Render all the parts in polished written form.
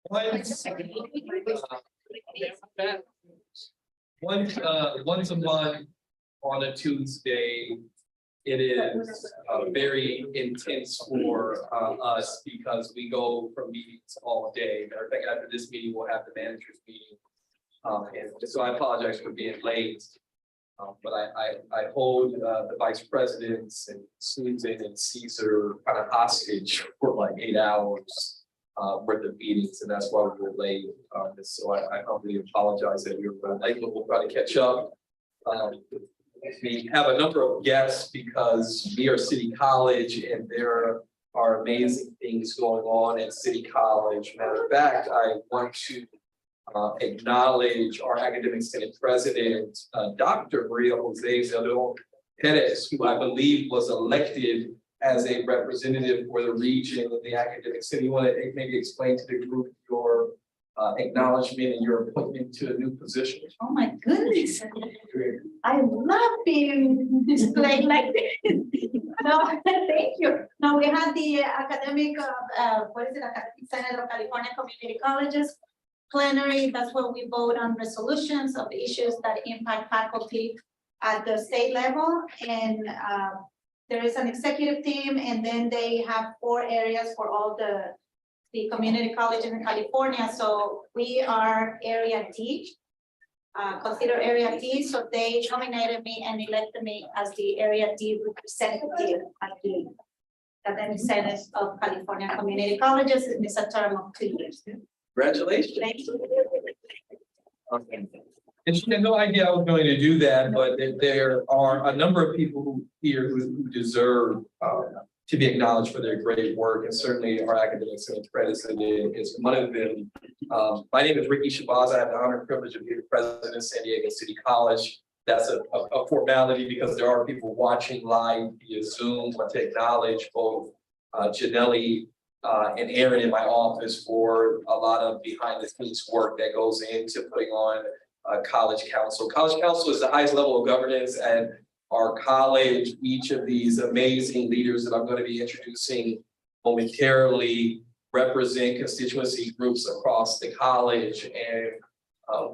Once a month on a Tuesday, it is very intense for us because we go from meetings all day. Matter of fact, after this meeting, we'll have the managers meeting. And so I apologize for being late. But I hold the vice presidents and Susan and Caesar kind of hostage for like 8 hours worth of meetings, and that's why we were late. So I humbly apologize that we were late, but we'll try to catch up. We have a number of guests because we are City College and there are amazing things going on at City College. Matter of fact, I want to acknowledge our Academic Senate President, Dr. Maria Jose Zeldo Perez, who I believe was elected as a representative for the region of the Academic Senate. You want to maybe explain to the group your acknowledgement and your appointment to a new position? Oh my goodness. I love being displayed like this. No, thank you. No, we had the academic, Academic Senate of California Community Colleges plenary. That's where we vote on resolutions of issues that impact faculty at the state level. And there is an executive team, and then they have 4 areas for all the community colleges in California. So we are area D, consider area D. So they nominated me and elected me as the area D representative at the Academic Senate of California Community Colleges. It's a term of 2 years. Congratulations. Thank you. Okay. And she had no idea I was going to do that, but there are a number of people who deserve to be acknowledged for their great work, and certainly our Academic Senate President is one of them. My name is Ricky Shabazz. I have the honor and privilege of being the president of San Diego City College. That's a formality because there are people watching live via Zoom. I want to acknowledge both Janelli and Aaron in my office for a lot of behind the scenes work that goes into putting on College Council. College Council is the highest level of governance at our college. Each of these amazing leaders that I'm going to be introducing momentarily represent constituency groups across the college, and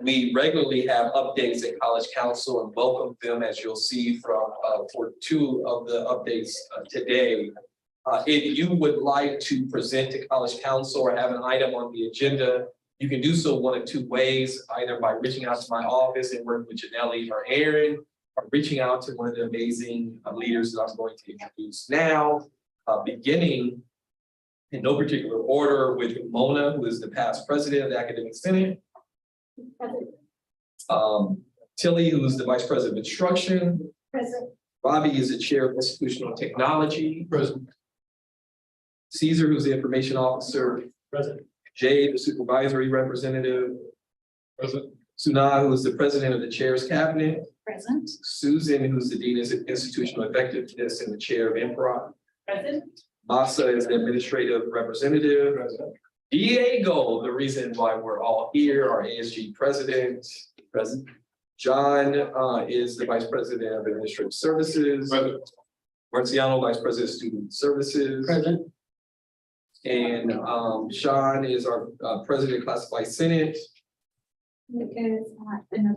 we regularly have updates at College Council and welcome them, as you'll see from for 2 of the updates today. If you would like to present to College Council or have an item on the agenda, you can do so one of 2 ways, either by reaching out to my office and working with Janelli or Aaron, or reaching out to one of the amazing leaders that I'm going to introduce now, beginning in no particular order with Mona, who is the past president of the Academic Senate. Tilly, who is the vice president of instruction. Present. Robbie is the chair of institutional technology. Present. Caesar, who's the information officer. Present. Jay, the supervisory representative. Present. Sunal, who is the president of the chair's cabinet. Present. Susan, who's the dean of institutional effectiveness and the chair of Improv. Present. Masa is the administrative representative. Present. Diego, the reason why we're all here, our ASG president. Present. John is the vice president of administrative services. Present. Marciano, vice president of student services. Present. And Sean is our president of classified senate.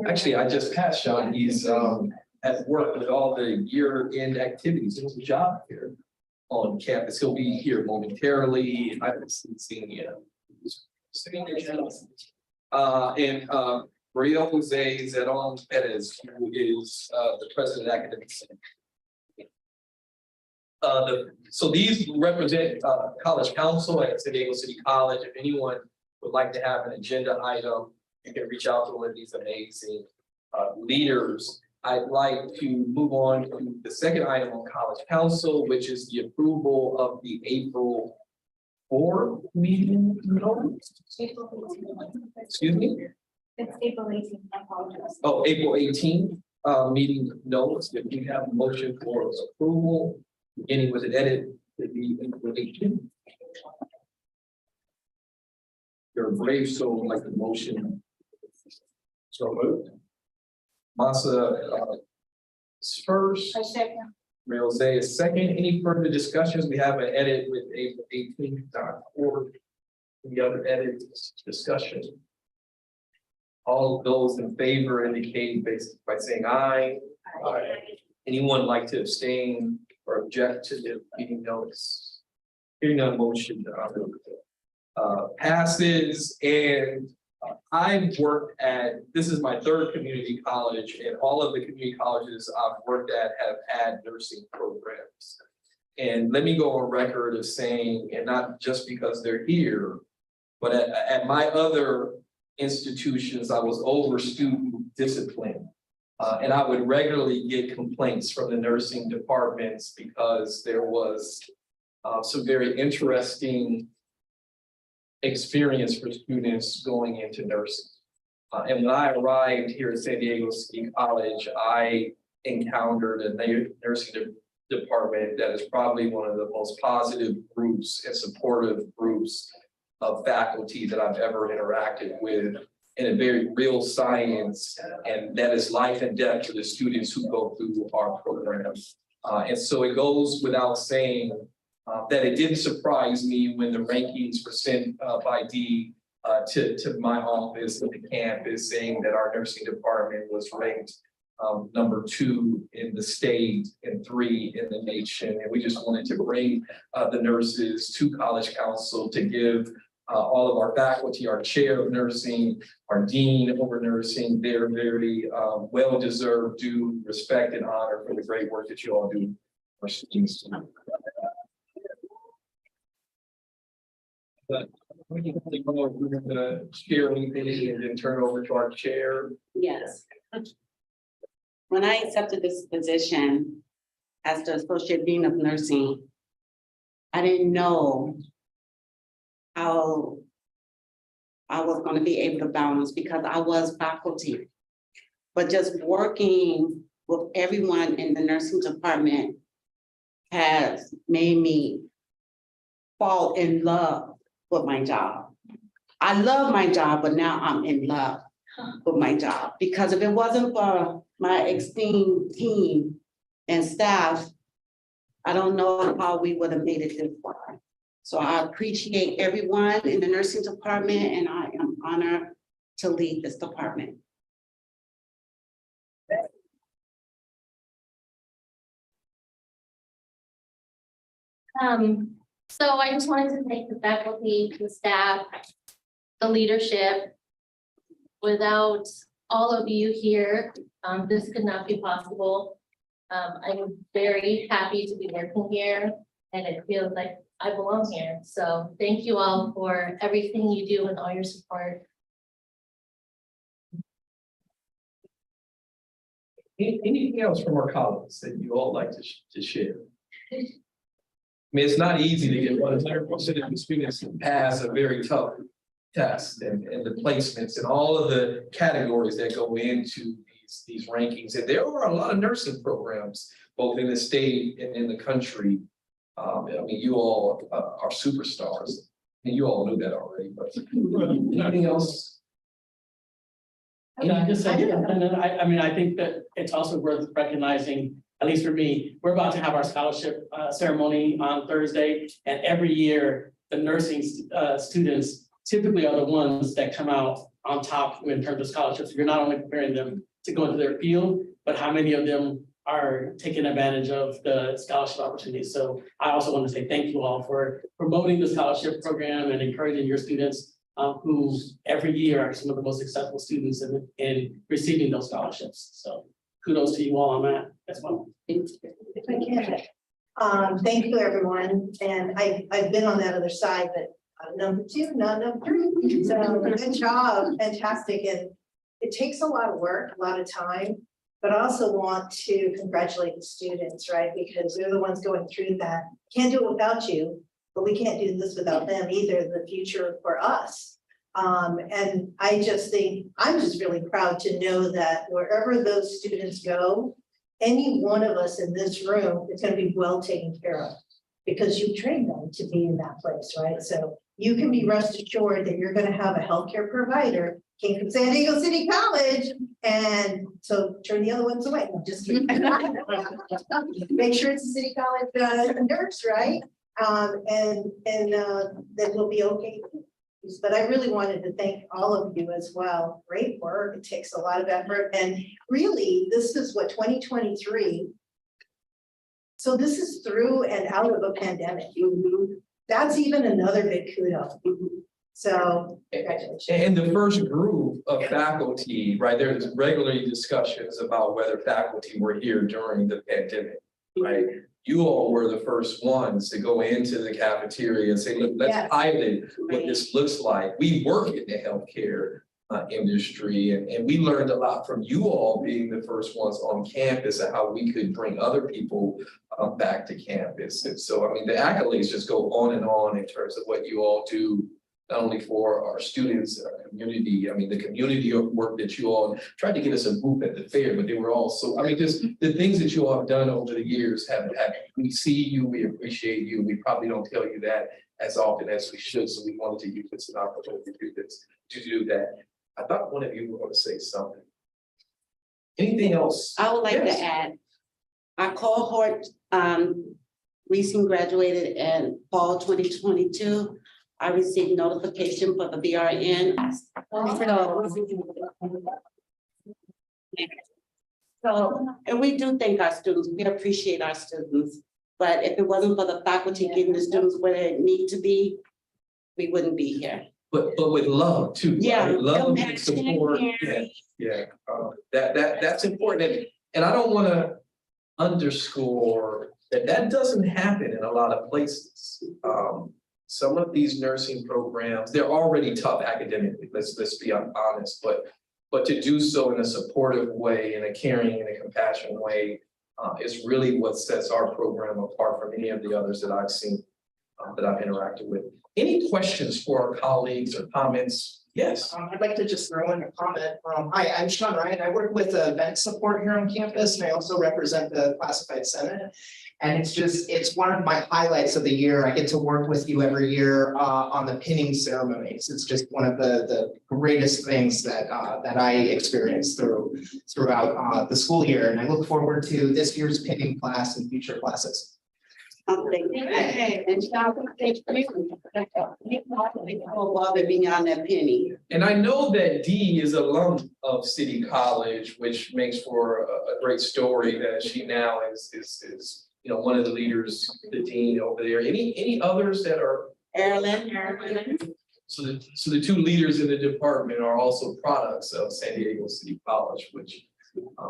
Actually, I just passed Sean. He's at work with all the year-end activities. There's a job here on campus. He'll be here momentarily. I haven't seen him. And Maria Jose Zeron Perez, who is the president of Academic Senate. So these represent College Council at San Diego City College. If anyone would like to have an agenda item, you can reach out to one of these amazing leaders. I'd like to move on to the second item on College Council, which is the approval of the April 4 meeting. Excuse me? It's April 18th. I apologize. Oh, April 18th meeting notes. If we have a motion for approval, beginning with an edit, to be April 18th. You're brave, so like the motion. So moved. Masa is first. I second. Jose is second. Any further discussions? We have an edit with April 18th. Any other edits, discussion? All of those in favor indicate by saying aye. Aye. Anyone like to abstain or object to the meeting notes? Hearing none, motion passes. And I've worked at, this is my third community college, and all of the community colleges I've worked at have had nursing programs. And let me go on record of saying, and not just because they're here, but at my other institutions, I was over student discipline. And I would regularly get complaints from the nursing departments because there was some very interesting experience for students going into nursing. And when I arrived here at San Diego City College, I encountered a nursing department that is probably one of the most positive groups and supportive groups of faculty that I've ever interacted with, in a very real science, and that is life and death to the students who go through our programs. And so it goes without saying that it didn't surprise me when the rankings were sent by Dee to my office at the campus, saying that our nursing department was ranked number 2 in the state and 3 in the nation. And we just wanted to bring the nurses to College Council to give all of our faculty, our chair of nursing, our dean over nursing, their very well-deserved due respect and honor for the great work that you all do for students. But we can take one more the steering committee and then turn it over to our chair. Yes. When I accepted this position as the Associate Dean of Nursing, I didn't know how I was going to be able to balance because I was faculty. But just working with everyone in the nursing department has made me fall in love with my job. I love my job, but now I'm in love with my job, because if it wasn't for my esteemed team and staff, I don't know how we would have made it this far. So I appreciate everyone in the nursing department, and I am honored to lead this department. So I just wanted to thank the faculty, the staff, the leadership. Without all of you here, this could not be possible. I'm very happy to be working here, and it feels like I belong here. So thank you all for everything you do and all your support. Anything else from our colleagues that you all like to share? I mean, it's not easy to get 100% of the students to pass a very tough test, and the placements and all of the categories that go into these rankings. And there are a lot of nursing programs, both in the state and in the country. I mean, you all are superstars, and you all knew that already, but anything else? Yeah, just saying, I mean, I think that it's also worth recognizing, at least for me, we're about to have our scholarship ceremony on Thursday, and every year the nursing students typically are the ones that come out on top in terms of scholarships. You're not only preparing them to go into their field, but how many of them are taking advantage of the scholarship opportunities. So I also want to say thank you all for promoting the scholarship program and encouraging your students who every year are some of the most successful students in receiving those scholarships. So kudos to you all on that as well. If I can. Thank you, everyone. And I've been on that other side, but number 2, not number 3. So good job, fantastic. And it takes a lot of work, a lot of time, but I also want to congratulate the students, right? Because they're the ones going through that. Can't do it without you, but we can't do this without them either, the future for us. And I just think, I'm just really proud to know that wherever those students go, any one of us in this room is going to be well taken care of, because you trained them to be in that place, right? So you can be rest assured that you're going to have a healthcare provider, came from San Diego City College, and so turn the other ones away. No, just kidding. Make sure it's a City College nurse, right? And then we'll be okay. But I really wanted to thank all of you as well. Great work. It takes a lot of effort. And really, this is what 2023. So this is through and out of a pandemic. That's even another big kudo. So congratulations. And the first group of faculty, right, there's regularly discussions about whether faculty were here during the pandemic, right? You all were the first ones to go into the cafeteria and say, look, let's Yes. pilot what this looks like. We work in the healthcare industry, and we learned a lot from you all being the first ones on campus and how we could bring other people back to campus. And so, I mean, the accolades just go on and on in terms of what you all do, not only for our students and our community. I mean, the community of work that you all tried to get us a booth at the fair, but they were also, I mean, just the things that you all have done over the years have, we see you, we appreciate you. We probably don't tell you that as often as we should. So we wanted to use this as an opportunity to do that. I thought one of you were going to say something. Anything else? I would like Yes. to add, our cohort, recently graduated in fall 2022. I received notification for the BRN. So, and we do thank our students, we appreciate our students, but if it wasn't for the faculty getting the students where they need to be, we wouldn't be here. But with love too. Yeah, right? Love and compassion, support. Yeah, caring. yeah. That's important. And I don't want to underscore that doesn't happen in a lot of places. Some of these nursing programs, they're already tough academically, let's be honest, but to do so in a supportive way, in a caring and a compassionate way, is really what sets our program apart from any of the others that I've seen, that I've interacted with. Any questions for our colleagues or comments? Yes. I'd like to just throw in a comment. Hi, I'm Sean Ryan. I work with event support here on campus, and I also represent the Classified Senate. And it's one of my highlights of the year. I get to work with you every year on the pinning ceremonies. It's just one of the greatest things that I experience throughout the school year. And I look forward to this year's pinning class and future classes. Thank you. And Sean, thank you. While they're being on that penny. And I know that Dee is alum of City College, which makes for a great story that she now is one of the leaders, the dean over there. Any others that are? Erlen. So the two leaders in the department are also products of San Diego City College, which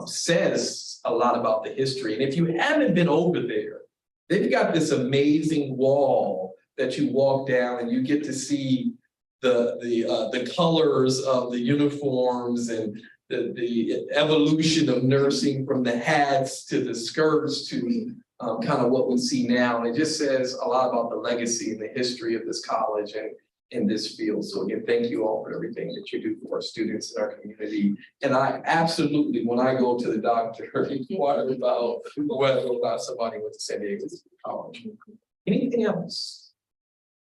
says a lot about the history. And if you haven't been over there, they've got this amazing wall that you walk down and you get to see the colors of the uniforms and the evolution of nursing from the hats to the skirts to kind of what we see now. And it just says a lot about the legacy and the history of this college and in this field. So again, thank you all for everything that you do for our students in our community. And I absolutely, when I go to the doctor, inquire about whether or not somebody went to San Diego College. Anything else?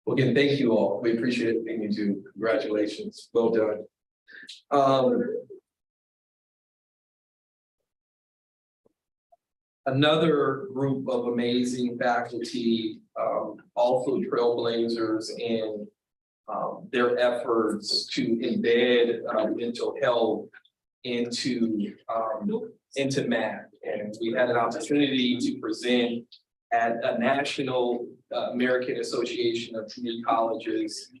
Well, again, thank you all. We appreciate everything you do. Congratulations. Well done. Another group of amazing faculty, also trailblazers in their efforts to embed mental health into math. And we had an opportunity to present at a national American Association of Community Colleges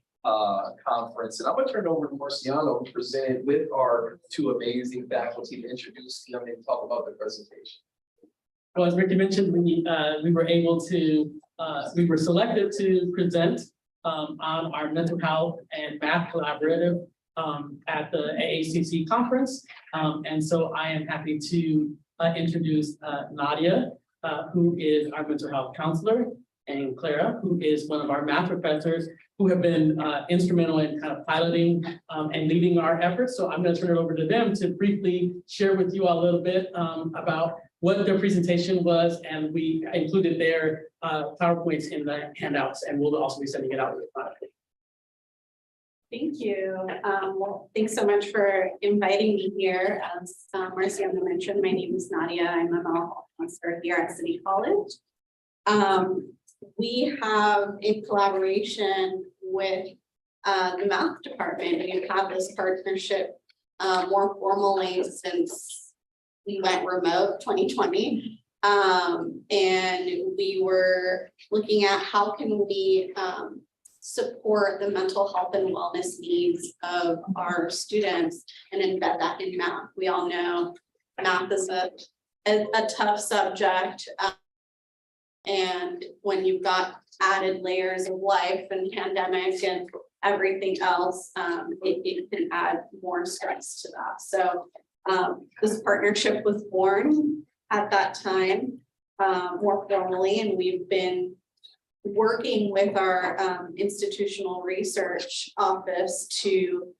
conference. And I'm going to turn it over to Marciano to present with our two amazing faculty to introduce them and talk about the presentation. Well, as Ricky mentioned, we were able to, we were selected to present on our mental health and math collaborative at the AACC conference. And so I am happy to introduce Nadia, who is our mental health counselor, and Clara, who is one of our math professors, who have been instrumental in kind of piloting and leading our efforts. So I'm going to turn it over to them to briefly share with you all a little bit about what their presentation was, and we included their PowerPoints in the handouts, and we'll also be sending it out. Thank you. Well, thanks so much for inviting me here. As Marciano mentioned, my name is Nadia. I'm a mental health counselor here at City College. We have a collaboration with the math department. We've had this partnership more formally since we went remote 2020. And we were looking at how can we support the mental health and wellness needs of our students and embed that in math. We all know math is a tough subject. And when you've got added layers of life and pandemic and everything else, it can add more stress to that. So this partnership was born at that time more formally, and we've been working with our institutional research office to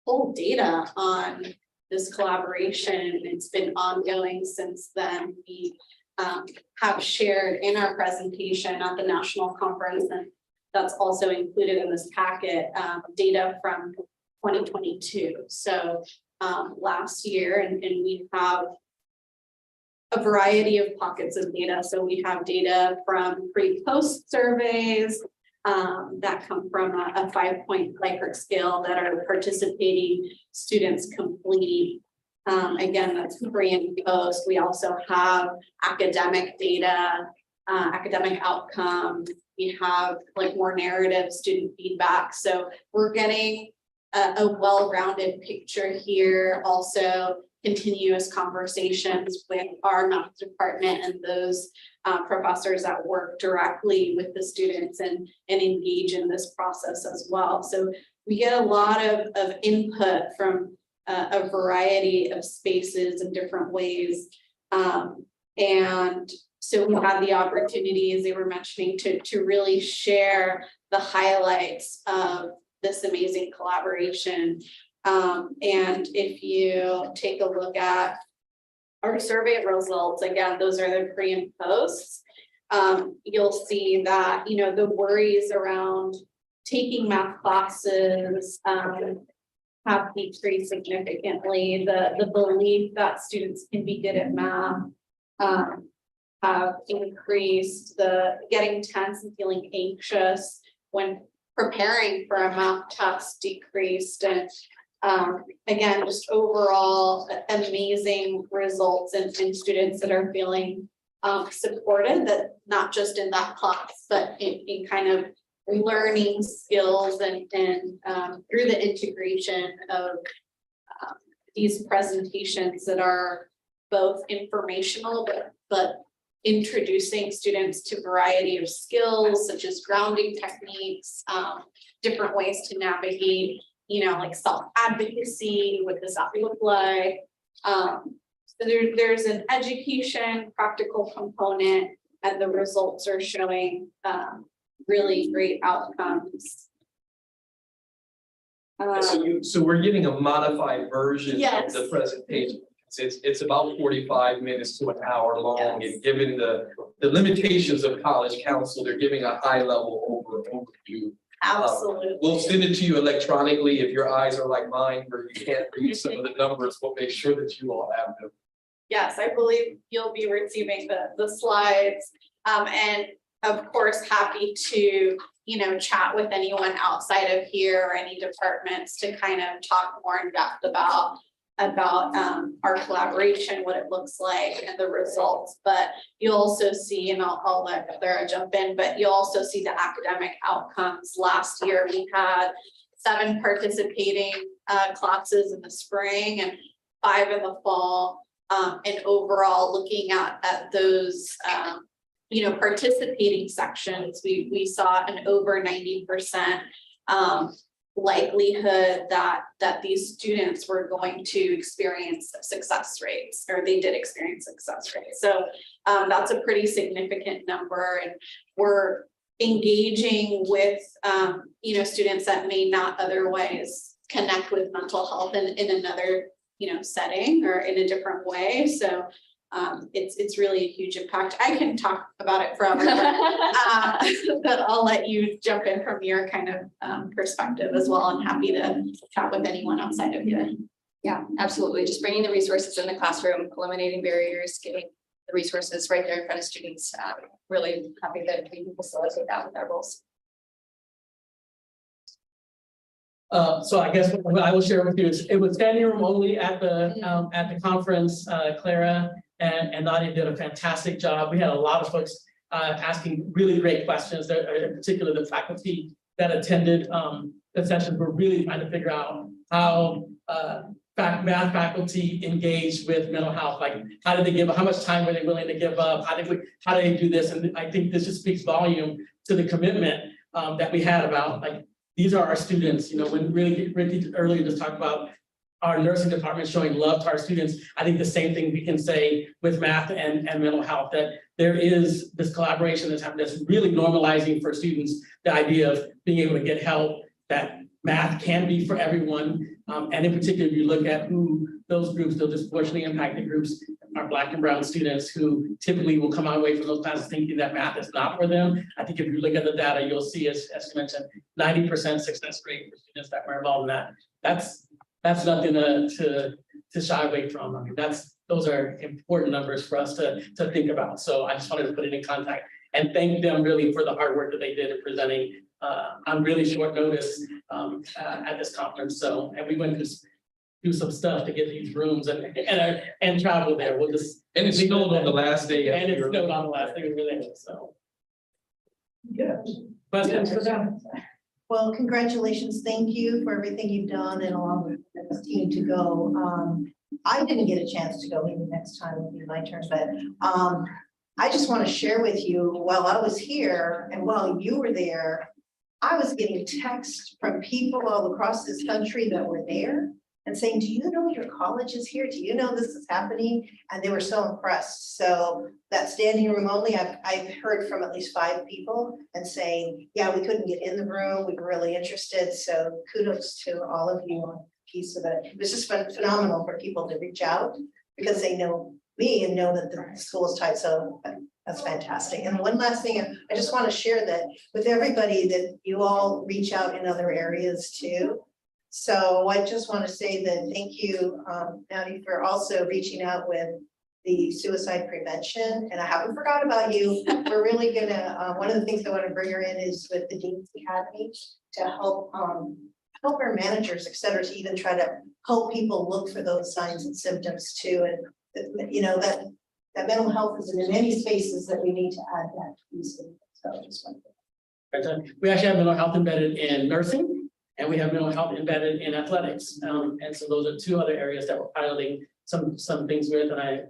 pull data on this collaboration. It's been ongoing since then. We have shared in our presentation at the national conference, and that's also included in this packet, data from 2022. So last year, and we have a variety of pockets of data. So we have data from pre-post surveys that come from a 5-point Likert scale that our participating students complete. Again, that's pre and post. We also have academic data, academic outcomes. We have like more narrative student feedback. So we're getting a well-rounded picture here. Also continuous conversations with our math department and those professors that work directly with the students and engage in this process as well. So we get a lot of input from a variety of spaces in different ways. And so we had the opportunity, as they were mentioning, to really share the highlights of this amazing collaboration. And if you take a look at our survey results, again, those are the pre and posts. You'll see that, you know, the worries around taking math classes have decreased significantly. The belief that students can be good at math have increased. The getting tense and feeling anxious when preparing for a math test decreased. And again, just overall amazing results in students that are feeling supported, that not just in that class, but in kind of learning skills and through the integration of these presentations that are both informational, but introducing students to a variety of skills such as grounding techniques, different ways to navigate, you know, like self-advocacy, what does that look like? So there's an education practical component, and the results are showing really great outcomes. So we're getting a modified version Yes. of the presentation. It's about 45 minutes to an hour long, Yes. and given the limitations of College Council, they're giving a high level overview. Absolutely. We'll send it to you electronically if your eyes are like mine, where you can't read some of the numbers. We'll make sure that you all have them. Yes, I believe you'll be receiving the slides. And of course, happy to, you know, chat with anyone outside of here or any departments to kind of talk more in depth about our collaboration, what it looks like and the results. But you'll also see, and I'll let Clara jump in, but you'll also see the academic outcomes. Last year, we had 7 participating classes in the spring and 5 in the fall. And overall, looking at those you know, participating sections, we saw an over 90% likelihood that these students were going to experience success rates, or they did experience success rates. So that's a pretty significant number, and we're engaging with you know, students that may not otherwise connect with mental health in another, you know, setting or in a different way. So it's really a huge impact. I can talk about it forever, but I'll let you jump in from your kind of perspective as well. I'm happy to chat with anyone outside of here. Yeah, absolutely. Just bringing the resources in the classroom, eliminating barriers, getting the resources right there in front of students. Really happy that we can facilitate that with our roles. So I guess what I will share with you is, it was standing room only at the conference, Clara and Nadia did a fantastic job. We had a lot of folks asking really great questions, that in particular the faculty that attended the sessions were really trying to figure out how math faculty engage with mental health, like how did they give, how much time were they willing to give up, how do they do this? And I think this just speaks volume to the commitment that we had about, like, these are our students. You know, when Ricky earlier just talked about our nursing department showing love to our students, I think the same thing we can say with math and mental health, that there is this collaboration that's happening that's really normalizing for students the idea of being able to get help, that math can be for everyone. And in particular, if you look at who those groups, those disproportionately impacted groups, are Black and brown students who typically will come away from those classes thinking that math is not for them. I think if you look at the data, you'll see, as you mentioned, 90% success rate for students that were involved in that. That's nothing to shy away from. I mean, those are important numbers for us to think about. So I just wanted to put it in context and thank them really for the hard work that they did in presenting on really short notice at this conference. So, and we went to do some stuff to get these rooms and travel there. We'll just. And it snowed on the last day. And it snowed on the last day we were there, so. Yeah. Questions for them? Well, congratulations. Thank you for everything you've done and along with the team to go. I didn't get a chance to go, maybe next time will be my turn, but I just want to share with you, while I was here and while you were there, I was getting texts from people all across this country that were there and saying, do you know your college is here? Do you know this is happening? And they were so impressed. So that standing room only, I've heard from at least 5 people and saying, yeah, we couldn't get in the room. We were really interested. So kudos to all of you on a piece of it. It was just phenomenal for people to reach out because they know me and know that the school is tight. So that's fantastic. And one last thing, I just want to share that with everybody that you all reach out in other areas too. So I just want to say that thank you, Maddie, for also reaching out with the suicide prevention. And I haven't forgot about you. We're really gonna, one of the things I want to bring her in is with the Dean's Academy to help our managers, et cetera, to even try to help people look for those signs and symptoms too. And you know, that mental health is in many spaces that we need to add that piece. So I just want to. We actually have mental health embedded in nursing. And we have mental health embedded in athletics. And so those are 2 other areas that we're piloting some things with. And I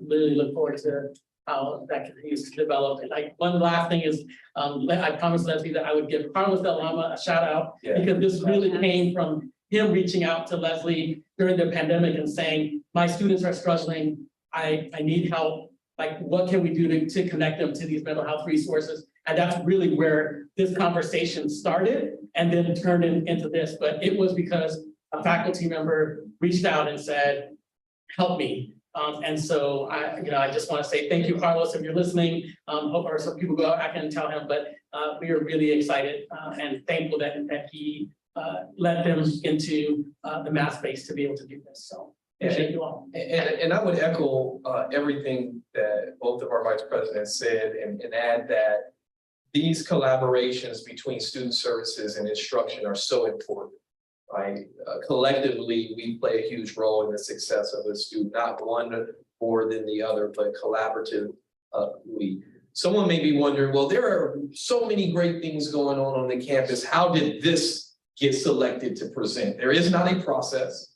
really look forward to how that continues to develop. And like one last thing is, I promised Leslie that I would give Carlos Del Lama a shout out because this really came from him reaching out to Leslie during the pandemic and saying, my students are struggling. I need help. Like, what can we do to connect them to these mental health resources? And that's really where this conversation started and then turned into this. But it was because a faculty member reached out and said, help me. And so I just want to say thank you, Carlos, if you're listening. Hope or some people go out, I can tell him, but we are really excited and thankful that he led them into the math space to be able to do this. So appreciate you all. And I would echo everything that both of our vice presidents said and add that these collaborations between student services and instruction are so important, right? Collectively, we play a huge role in the success of a student, not one more than the other, but collaboratively. Someone may be wondering, well, there are so many great things going on the campus. How did this get selected to present? There is not a process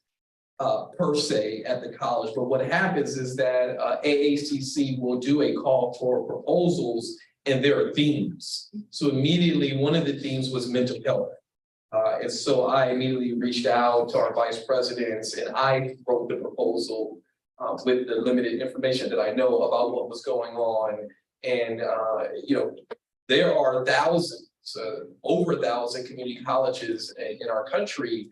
per se at the college, but what happens is that AACC will do a call for proposals and there are themes. So immediately one of the themes was mental health. And so I immediately reached out to our vice presidents and I wrote the proposal with the limited information that I know about what was going on. And, there are thousands, over 1,000 community colleges in our country.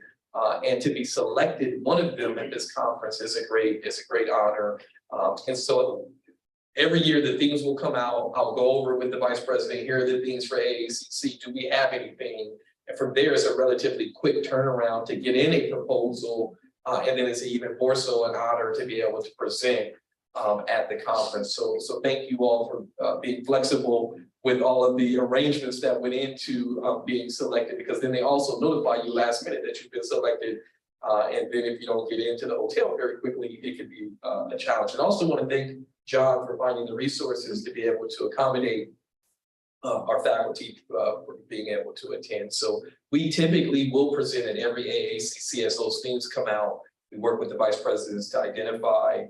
And to be selected, one of them at this conference is a great honor. And so every year the themes will come out. I'll go over with the vice president. Here are the themes for AACC. Do we have anything? And from there, it's a relatively quick turnaround to get in a proposal. And then it's even more so an honor to be able to present at the conference. So thank you all for being flexible with all of the arrangements that went into being selected, because then they also notify you last minute that you've been selected. And then if you don't get into the hotel very quickly, it could be a challenge. And also want to thank John for finding the resources to be able to accommodate our faculty for being able to attend. So we typically will present at every AACC as those themes come out. We work with the vice presidents to identify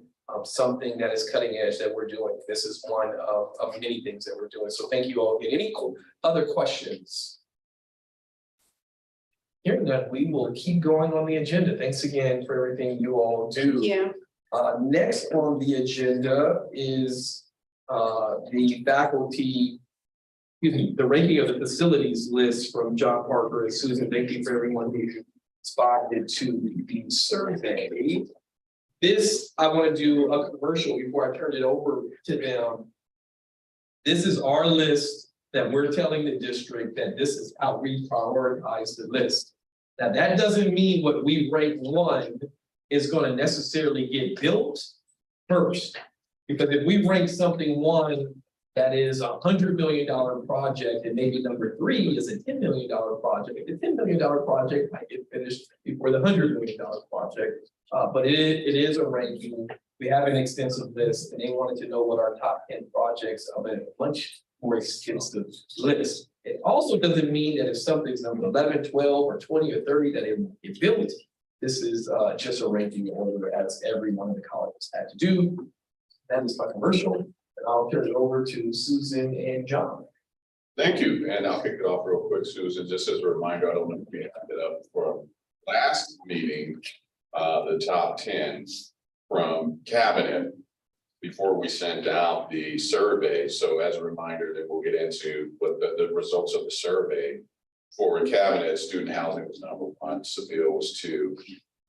something that is cutting edge that we're doing. This is one of many things that we're doing. So thank you all again. Any other questions? Hearing that, we will keep going on the agenda. Thanks again for everything you all do. Yeah. Next on the agenda is the faculty, the ranking of the facilities list from John Parker and Susan. Thank you for everyone who responded to the survey. This, I want to do a commercial before I turn it over to them. This is our list that we're telling the district that this is how we prioritize the list. Now, that doesn't mean what we rank one is going to necessarily get built first. Because if we rank something one that is $100 million project and maybe number 3 is a $10 million project, the $10 million project might get finished before the $100 million project. But it is a ranking. We have an extensive list, and they wanted to know what our top 10 projects of a much more extensive list. It also doesn't mean that if something's number 11, 12, or 20, or 30, that it won't get built. This is just a ranking order as every one of the colleges had to do. That is my commercial, and I'll turn it over to Susan and John. Thank you, and I'll kick it off real quick, Susan, just as a reminder, I don't know if we had it up for last meeting, the top 10 from cabinet before we sent out the survey. So as a reminder that we'll get into what the results of the survey for cabinet, student housing was number 1, Seville was 2,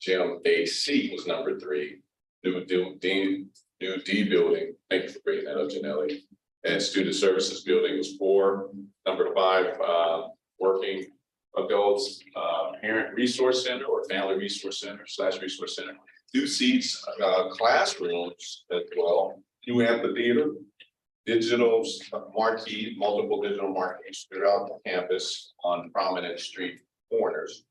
Gym AC was number 3, new D building, thank you for bringing that up, Janelli, and student services building was 4, number 5, working adults, parent resource center or family resource center / resource center, 2 seats, classrooms as well, new amphitheater, digital marquee, multiple digital marquees throughout the campus on prominent street corners.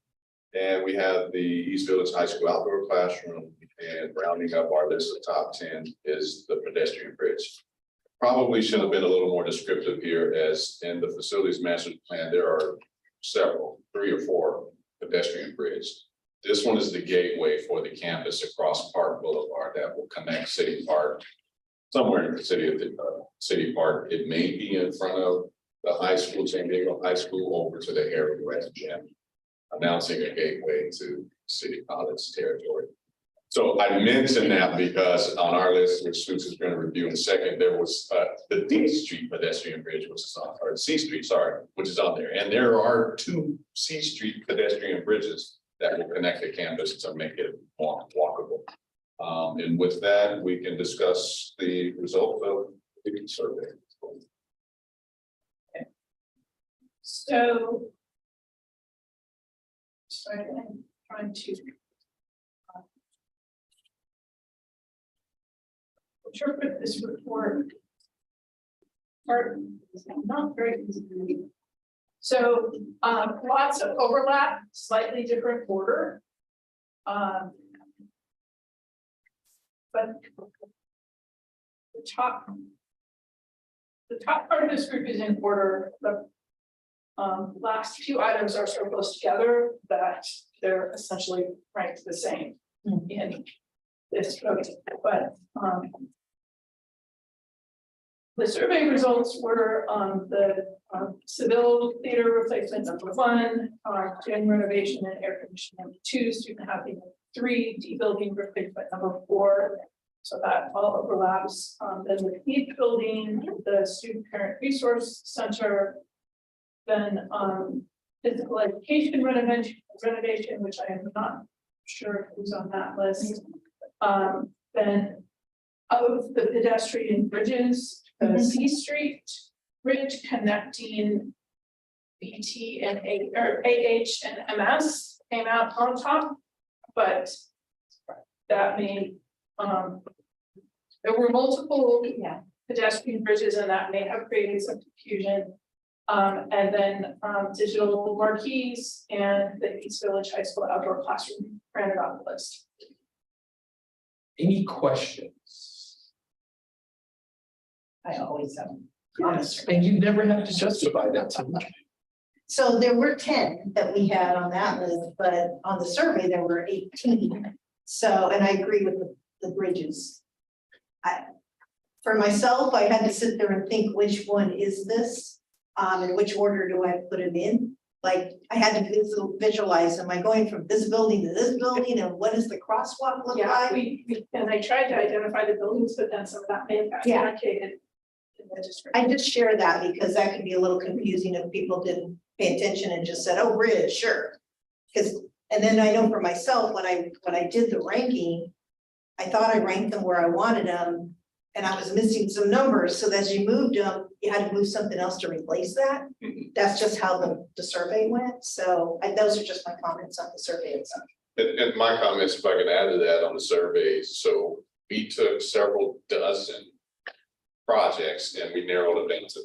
And we have the East Village High School outdoor classroom, and rounding up our list of top 10 is the pedestrian bridge. Probably should have been a little more descriptive here, as in the facilities master plan, there are several, 3 or 4 pedestrian bridges. This one is the gateway for the campus across Park Boulevard that will connect City Park, somewhere in the city of City Park. It may be in front of the high school, San Diego High School, over to the Harry West Gym, announcing a gateway to City College territory. So I mentioned that because on our list, which Susan's going to review in a second, there was the D Street pedestrian bridge, which is on, or C Street, sorry, which is on there. And there are 2 C Street pedestrian bridges that will connect the campus to make it more walkable. And with that, we can discuss the result of the survey. So I'm trying to interpret this report. Part is not very easy to read. So lots of overlap, slightly different order. But the top part of this group is in order. The last few items are so close together that they're essentially ranked the same in this vote. But the survey results were the Seville Theater replacement number 1, gym renovation and air conditioning number 2, student housing 3, D building replacement number 4. So that all overlaps. Then the Heath building, the student parent resource center, then physical education renovation, which I am not sure who's on that list. Then of the pedestrian bridges, the C Street bridge connecting BT and AH and MS came out on top, but that may There were multiple Yeah. pedestrian bridges and that may have created some confusion. And then, digital marquees and the East Village High School outdoor classroom ran it on the list. Any questions? I always have. Honest. And you never have to justify that to me. So there were 10 that we had on that list, but on the survey, there were 18. So, and I agree with the bridges. For myself, I had to sit there and think, which one is this? In which order do I put it in? Like, I had to visualize, am I going from this building to this building, and what does the crosswalk look Yeah, like? and I tried to identify the buildings, but then some of that may have got Yeah. allocated in the district. I just share that because that could be a little confusing if people didn't pay attention and just said, oh, bridge, sure. Because, and then I know for myself, when I did the ranking, I thought I ranked them where I wanted them, and I was missing some numbers, so as you moved them, you had to move something else to replace that. That's just how the survey went, so those are just my comments on the survey itself. And my comments, if I can add to that on the surveys, so we took several dozen projects and we narrowed it down to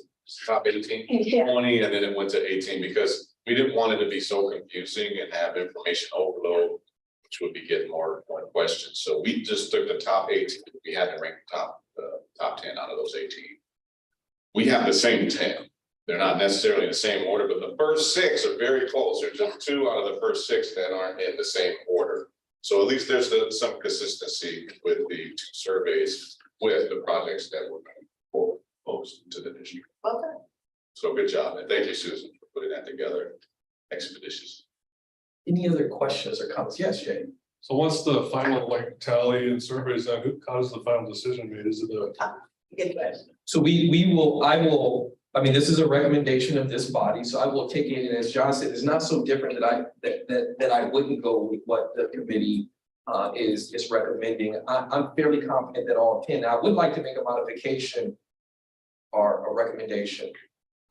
top 18, Yeah. 20, and then it went to 18 because we didn't want it to be so confusing and have information overload, which would be getting more questions. So we just took the top 18. We had to rank the top 10 out of those 18. We have the same 10. They're not necessarily in the same order, but the first 6 are very close. There's just 2 out of the first 6 that aren't in the same order. So at least there's some consistency with the 2 surveys with the projects that were proposed to the district. Okay. So good job, and thank you, Susan, for putting that together expeditious. Any other questions or comments? Yes, Jay. So what's the final like tally and surveys on how does the final decision made? Is it a? Good question. So I mean, this is a recommendation of this body, so I will take it, and as John said, it's not so different that I wouldn't go with what the committee is recommending. I'm fairly confident that all 10, I would like to make a modification or a recommendation.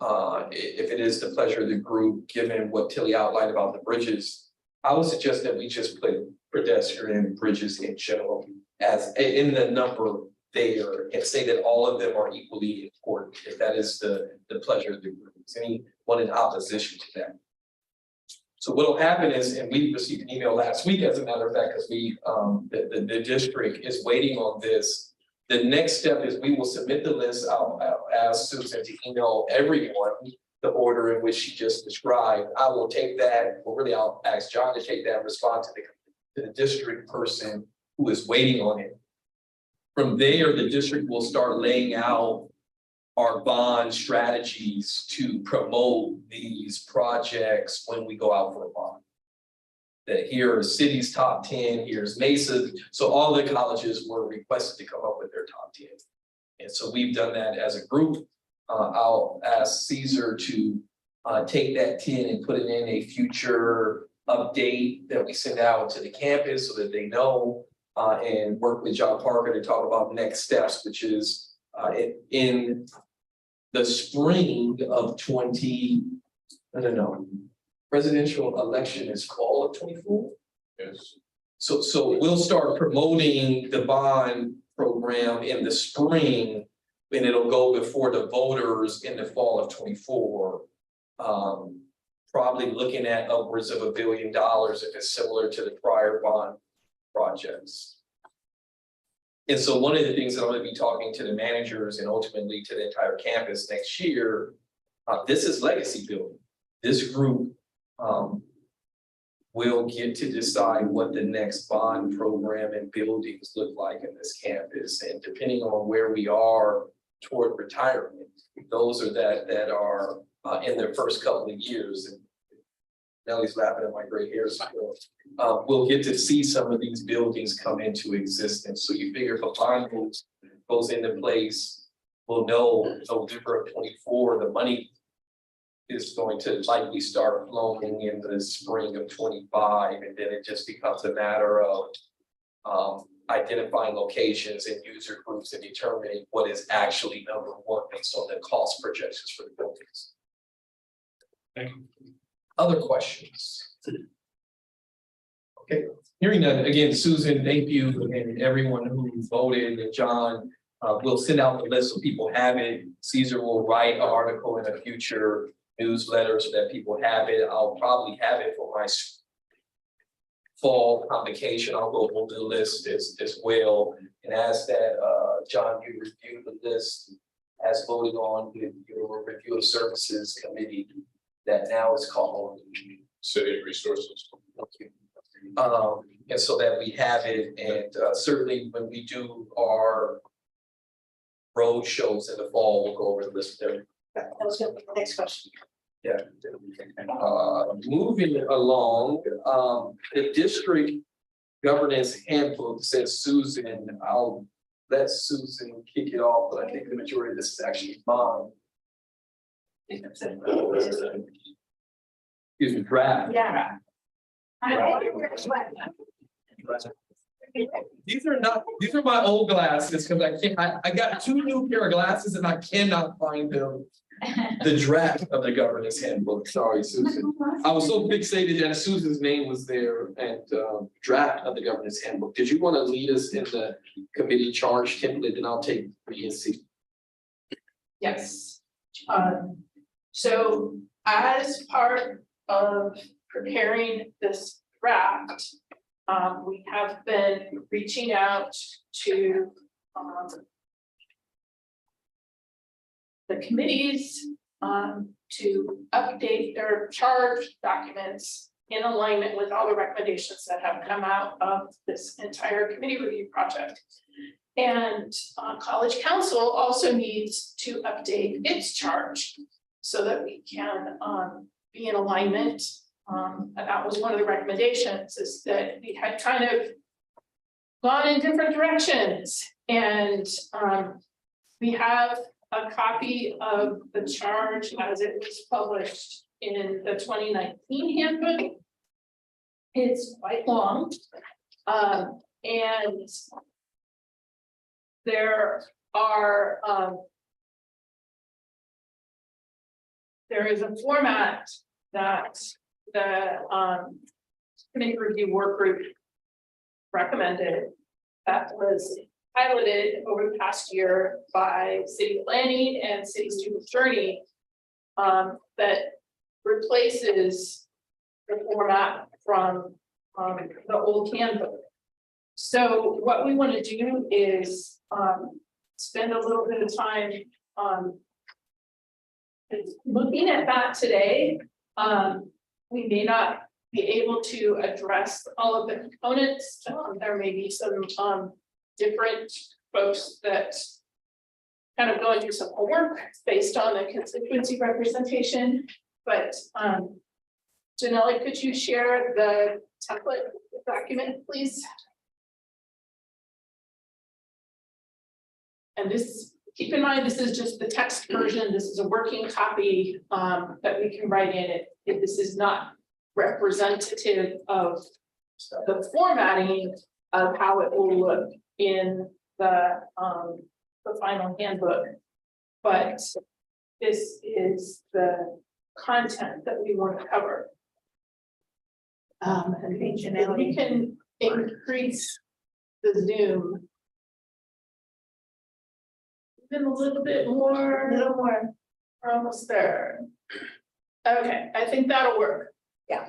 If it is the pleasure of the group, given what Tilly outlined about the bridges, I would suggest that we just put pedestrian bridges in general as in the number there and say that all of them are equally important, if that is the pleasure of the group. Is anyone in opposition to that? So what will happen is, and we received an email last week, as a matter of fact, because the district is waiting on this. The next step is we will submit the list. I'll ask Susan to email everyone the order in which she just described. I will take that, or really I'll ask John to take that and respond to the district person who is waiting on it. From there, the district will start laying out our bond strategies to promote these projects when we go out for a bond. That here are city's top 10, here's Mesa. So all the colleges were requested to come up with their top 10. And so we've done that as a group. I'll ask Caesar to take that 10 and put it in a future update that we send out to the campus so that they know, and work with John Parker to talk about next steps, which is in the spring of presidential election is fall of 24. Yes. So we'll start promoting the bond program in the spring, and it'll go before the voters in the fall of 24. Probably looking at upwards of $1 billion if it's similar to the prior bond projects. And so one of the things that I'm going to be talking to the managers and ultimately to the entire campus next year, this is legacy building. This group will get to decide what the next bond program and buildings look like in this campus. And depending on where we are toward retirement, those are that are in their first couple of years. And Nellie's laughing at my gray hair. We'll get to see some of these buildings come into existence. So you figure if a bond goes into place, we'll know November of 24, the money is going to likely start flowing in the spring of 25. And then it just becomes a matter of identifying locations and user groups and determining what is actually number one based on the cost projections for the buildings. Thank you. Other questions? Okay, hearing none, again, Susan, thank you, and everyone who voted, and John, we'll send out the list so people have it. Caesar will write an article in a future newsletter so that people have it. I'll probably have it for my fall convocation. I'll go over the list as well and ask that, John, you review the list as voted on with your review of services committee that now is called. City resources. And so that we have it, and certainly when we do our road shows in the fall, we'll go over the list there. That was good. Next question. Yeah. Moving along, the district governance handbook says Susan, I'll let Susan kick it off, but I think the majority of this is actually mine. Excuse me, draft. Yeah. These are my old glasses, because I got 2 new pair of glasses and I cannot find them. The draft of the governance handbook, sorry, Susan. I was so fixated that Susan's name was there and draft of the governance handbook. Did you want to lead us in the committee charge template? Then I'll take B and C. Yes. So as part of preparing this draft, we have been reaching out to the committees to update their charge documents in alignment with all the recommendations that have come out of this entire committee review project. And College Council also needs to update its charge so that we can be in alignment. And that was one of the recommendations, is that we had kind of gone in different directions. And we have a copy of the charge as it was published in the 2019 handbook. It's quite long. And there are there is a format that the committee review work group recommended that was piloted over the past year by city planning and city student journey that replaces the format from the old handbook. So what we want to do is spend a little bit of time looking at that today. We may not be able to address all of the components. There may be some different folks that kind of go and do some homework based on the constituency representation. But Janelle, could you share the template document, please? And this, keep in mind, this is just the text version. This is a working copy that we can write in it. This is not representative of the formatting of how it will look in the final handbook. But this is the content that we want to cover. And we can increase the zoom even a little bit more. A little more. We're almost there. Okay, I think that'll work. Yeah.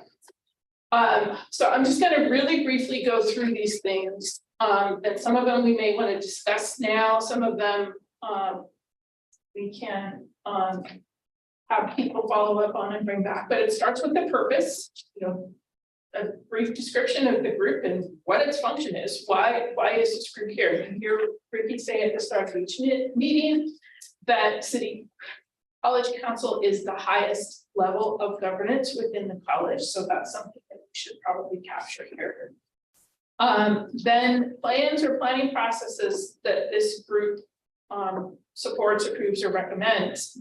So I'm just gonna really briefly go through these things. And some of them we may want to discuss now, some of them we can have people follow up on and bring back, but it starts with the purpose, you know, a brief description of the group and what its function is. Why is this group here? You hear Ricky say at the start of each meeting that City College Council is the highest level of governance within the college, so that's something that we should probably capture here. Then plans or planning processes that this group supports, approves, or recommends.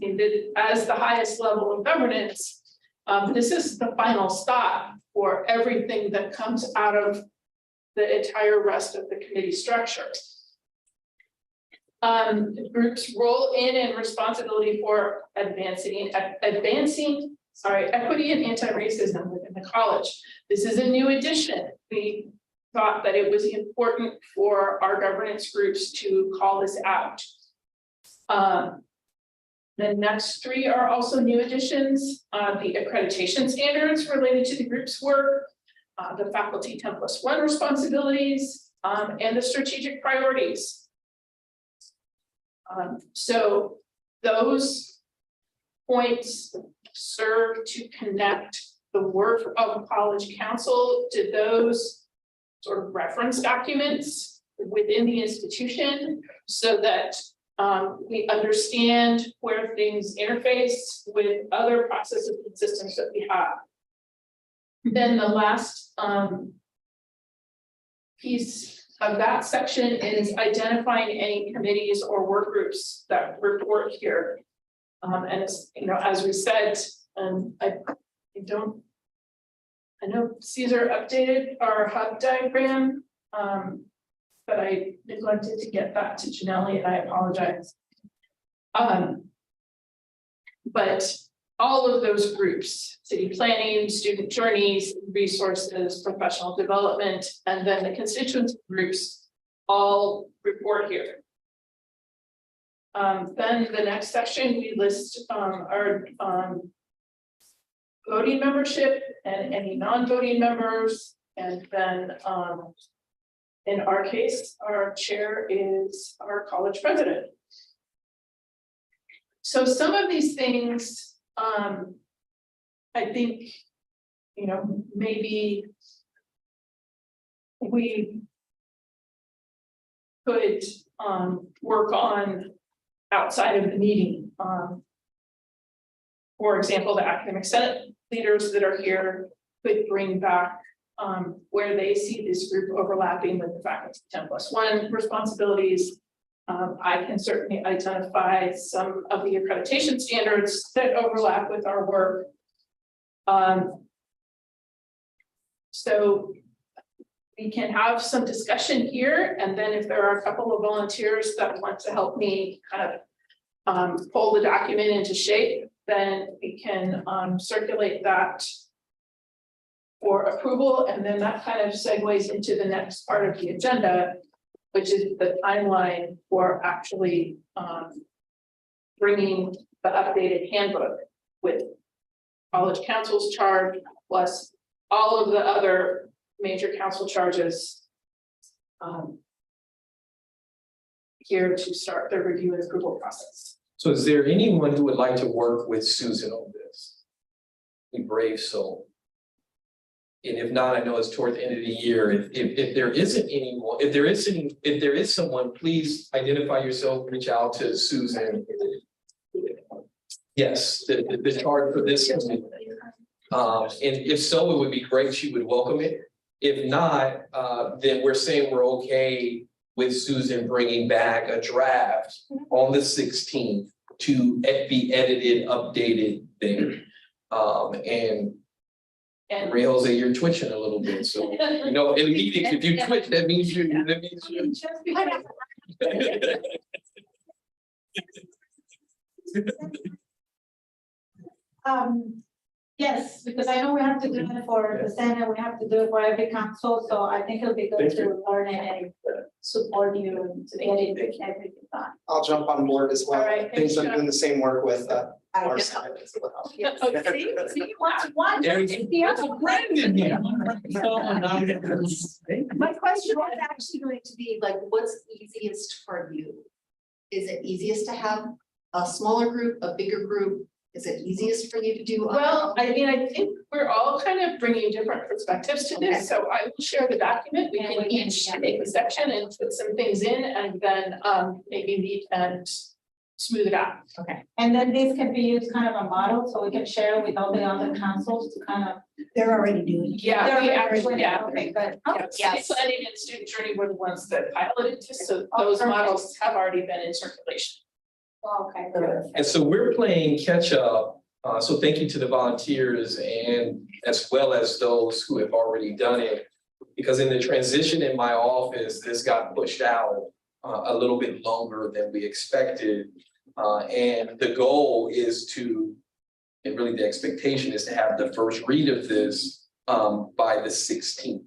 As the highest level of governance, this is the final stop for everything that comes out of the entire rest of the committee structure. Groups role in and responsibility for advancing equity and anti-racism within the college. This is a new addition. We thought that it was important for our governance groups to call this out. The next three are also new additions, the accreditation standards related to the group's work, the faculty 10+1 responsibilities, and the strategic priorities. So those points serve to connect the work of college council to those sort of reference documents within the institution so that we understand where things interface with other processes and systems that we have. Then the last piece of that section is identifying any committees or work groups that report here. And as you know, as we said, I know Caesar updated our hub diagram, but I neglected to get that to Janelle, and I apologize. But all of those groups, city planning, student journeys, resources, professional development, and then the constituency groups all report here. Then the next section, we list our voting membership and any non-voting members. And then in our case, our chair is our college president. So some of these things, I think, you know, maybe we could work on outside of the meeting. For example, the academic senate leaders that are here could bring back where they see this group overlapping with the faculty 10+1 responsibilities. I can certainly identify some of the accreditation standards that overlap with our work. So we can have some discussion here, and then if there are a couple of volunteers that want to help me kind of pull the document into shape, then we can circulate that for approval, and then that kind of segues into the next part of the agenda, which is the timeline for actually bringing the updated handbook with college council's charge, plus all of the other major council charges here to start the review and approval process. So is there anyone who would like to work with Susan on this? Be brave soul. And if not, I know it's toward the end of the year. If there isn't anyone, if there is someone, please identify yourself, reach out to Susan. Yes, the charge for this committee. And if so, it would be great. She would welcome it. If not, then we're saying we're okay with Susan bringing back a draft on the 16th to be edited, updated there. And Ray Jose, you're twitching a little bit, so you know, in meetings, if you twitch, that means you're. Yes, because I know we have to do it for the Senate, we have to do it for every council, so I think it'll be good Thank to learn it and support you to get it everything done. I'll jump on board as well. All right, Things I'm thanks, doing the same work with I our guess. side as well. See, one, There's the other in here. My question was actually going to be like, what's easiest for you? Is it easiest to have a smaller group, a bigger group? Is it easiest for you to do? Well, I mean, I think we're all kind of bringing different perspectives to Okay. this, so I will share the document. We And can we can- each take a section and put some things in, and then maybe meet and smooth it out. Okay. And then this can be used kind of a model, so we can share with all the other councils to kind of. They're already doing it. Yeah, we They're actually, doing it, yeah. Okay, good. Yeah, Yes. City planning and student journey were the ones that piloted this, so Oh, those perfect. models have already been in circulation. Okay, good. And so we're playing catch up. So thank you to the volunteers and as well as those who have already done it. Because in the transition in my office, this got pushed out a little bit longer than we expected. And the goal is to, and really the expectation is to have the first read of this by the 16th.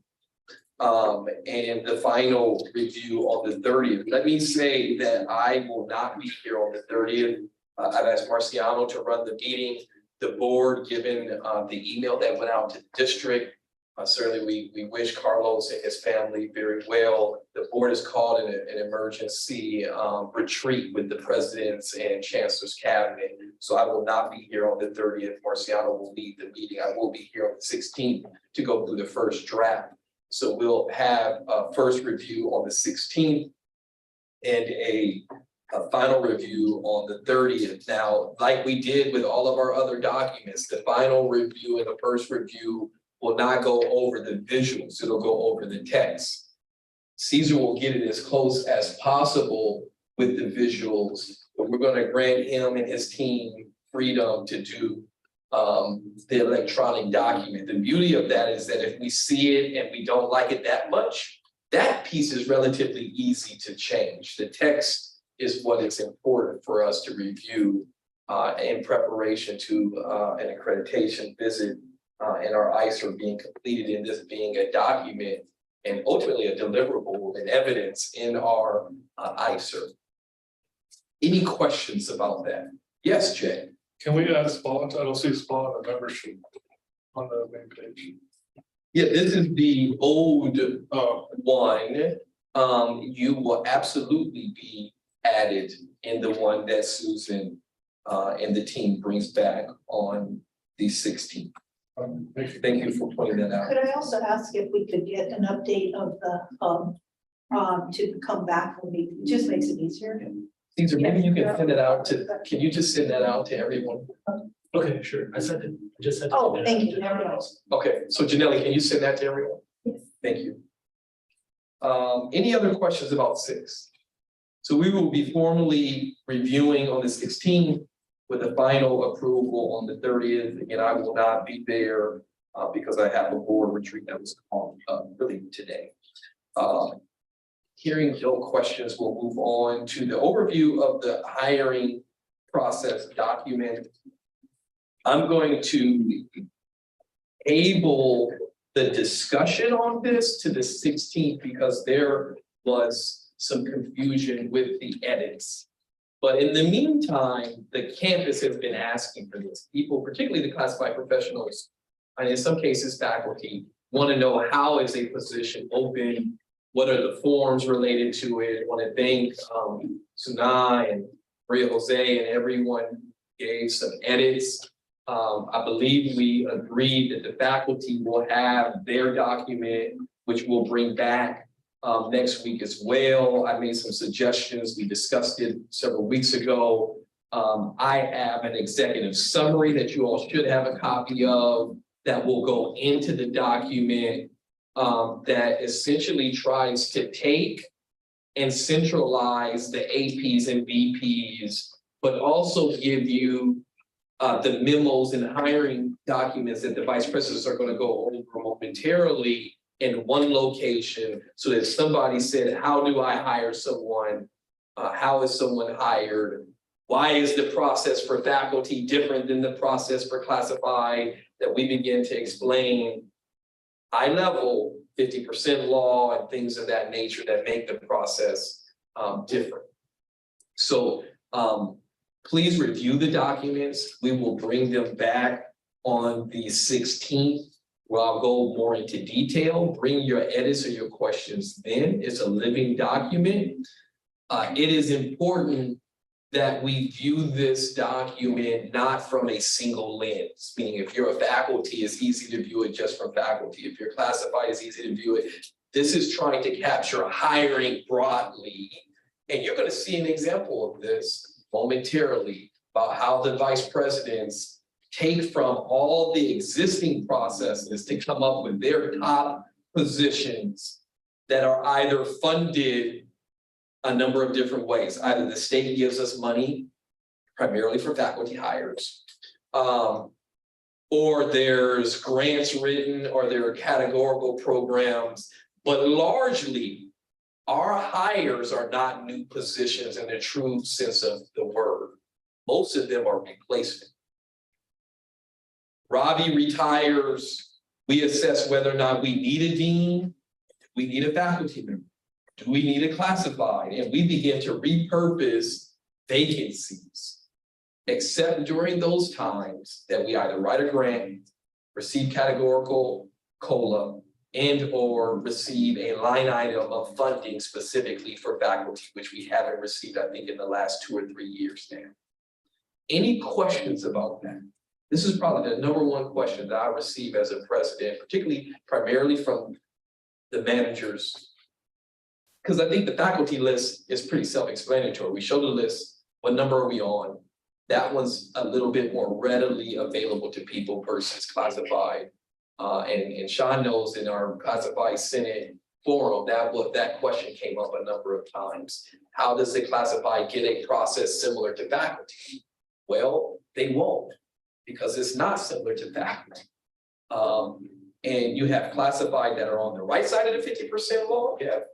and the final review on the 30th. Let me say that I will not be here on the 30th. I've asked Marciano to run the meeting. The board, given the email that went out to the district, certainly we wish Carlos and his family very well. The board has called an emergency retreat with the presidents and chancellor's cabinet. So I will not be here on the 30th. Marciano will lead the meeting. I will be here on the 16th to go through the first draft. So we'll have a first review on the 16th and a final review on the 30th. Now, like we did with all of our other documents, the final review and the first review will not go over the visuals, it'll go over the text. Caesar will get it as close as possible with the visuals, but we're gonna grant him and his team freedom to do the electronic document. The beauty of that is that if we see it and we don't like it that much, that piece is relatively easy to change. The text is what is important for us to review in preparation to an accreditation visit and our ICER being completed in this being a document and ultimately a deliverable and evidence in our ICER. Any questions about that? Yes, Jay. Can we add Spot? I don't see Spot on the membership on the main page. Yeah, this is the old one. You will absolutely be added in the one that Susan and the team brings back on the 16th. Thank you for pointing that out. Could I also ask if we could get an update of the, to come back when we, it just makes it easier. Caesar, maybe you can send it out to, can you just send that out to everyone? Okay, sure. I sent it, I just sent it. Oh, thank you, never mind. Okay, so Janelle, can you send that to everyone? Yes. Thank you. Any other questions about 6? So we will be formally reviewing on the 16th with a final approval on the 30th. Again, I will not be there because I have a board retreat that was called really today. Hearing no questions, we'll move on to the overview of the hiring process document. I'm going to table the discussion on this to the 16th because there was some confusion with the edits. But in the meantime, the campus has been asking for this. People, particularly the classified professionals, and in some cases faculty, want to know how is a position open, what are the forms related to it. I want to thank Sunai and Maria Jose and everyone gave some edits. I believe we agreed that the faculty will have their document, which we'll bring back next week as well. I made some suggestions. We discussed it several weeks ago. I have an executive summary that you all should have a copy of that will go into the document that essentially tries to take and centralize the APs and VPs, but also give you the memos and hiring documents that the vice presidents are going to go over momentarily in one location, so that if somebody said, how do I hire someone? How is someone hired? Why is the process for faculty different than the process for classified? That we begin to explain high level 50% law and things of that nature that make the process different. So please review the documents. We will bring them back on the 16th. Where I'll go more into detail. Bring your edits or your questions then. It's a living document. It is important that we view this document not from a single lens, meaning if you're a faculty, it's easy to view it just from faculty. If you're classified, it's easy to view it. This is trying to capture hiring broadly. And you're going to see an example of this momentarily about how the vice presidents take from all the existing processes to come up with their top positions that are either funded a number of different ways. Either the state gives us money, primarily for faculty hires, or there's grants written, or there are categorical programs, but largely our hires are not new positions in the true sense of the word. Most of them are replacement. Robbie retires, we assess whether or not we need a dean. If we need a faculty member? Do we need a classified? And we begin to repurpose vacancies. Except during those times that we either write a grant, receive categorical COLA, and or receive a line item of funding specifically for faculty, which we haven't received, I think, in the last 2 or 3 years now. Any questions about that? This is probably the number one question that I receive as a president, particularly primarily from the managers. Because I think the faculty list is pretty self-explanatory. We show the list, what number are we on? That one's a little bit more readily available to people versus classified. And Sean knows in our classified Senate forum, that question came up a number of times. How does the classified get a process similar to faculty? Well, they won't, because it's not similar to faculty. And you have classified that are on the right side of the 50% law. You have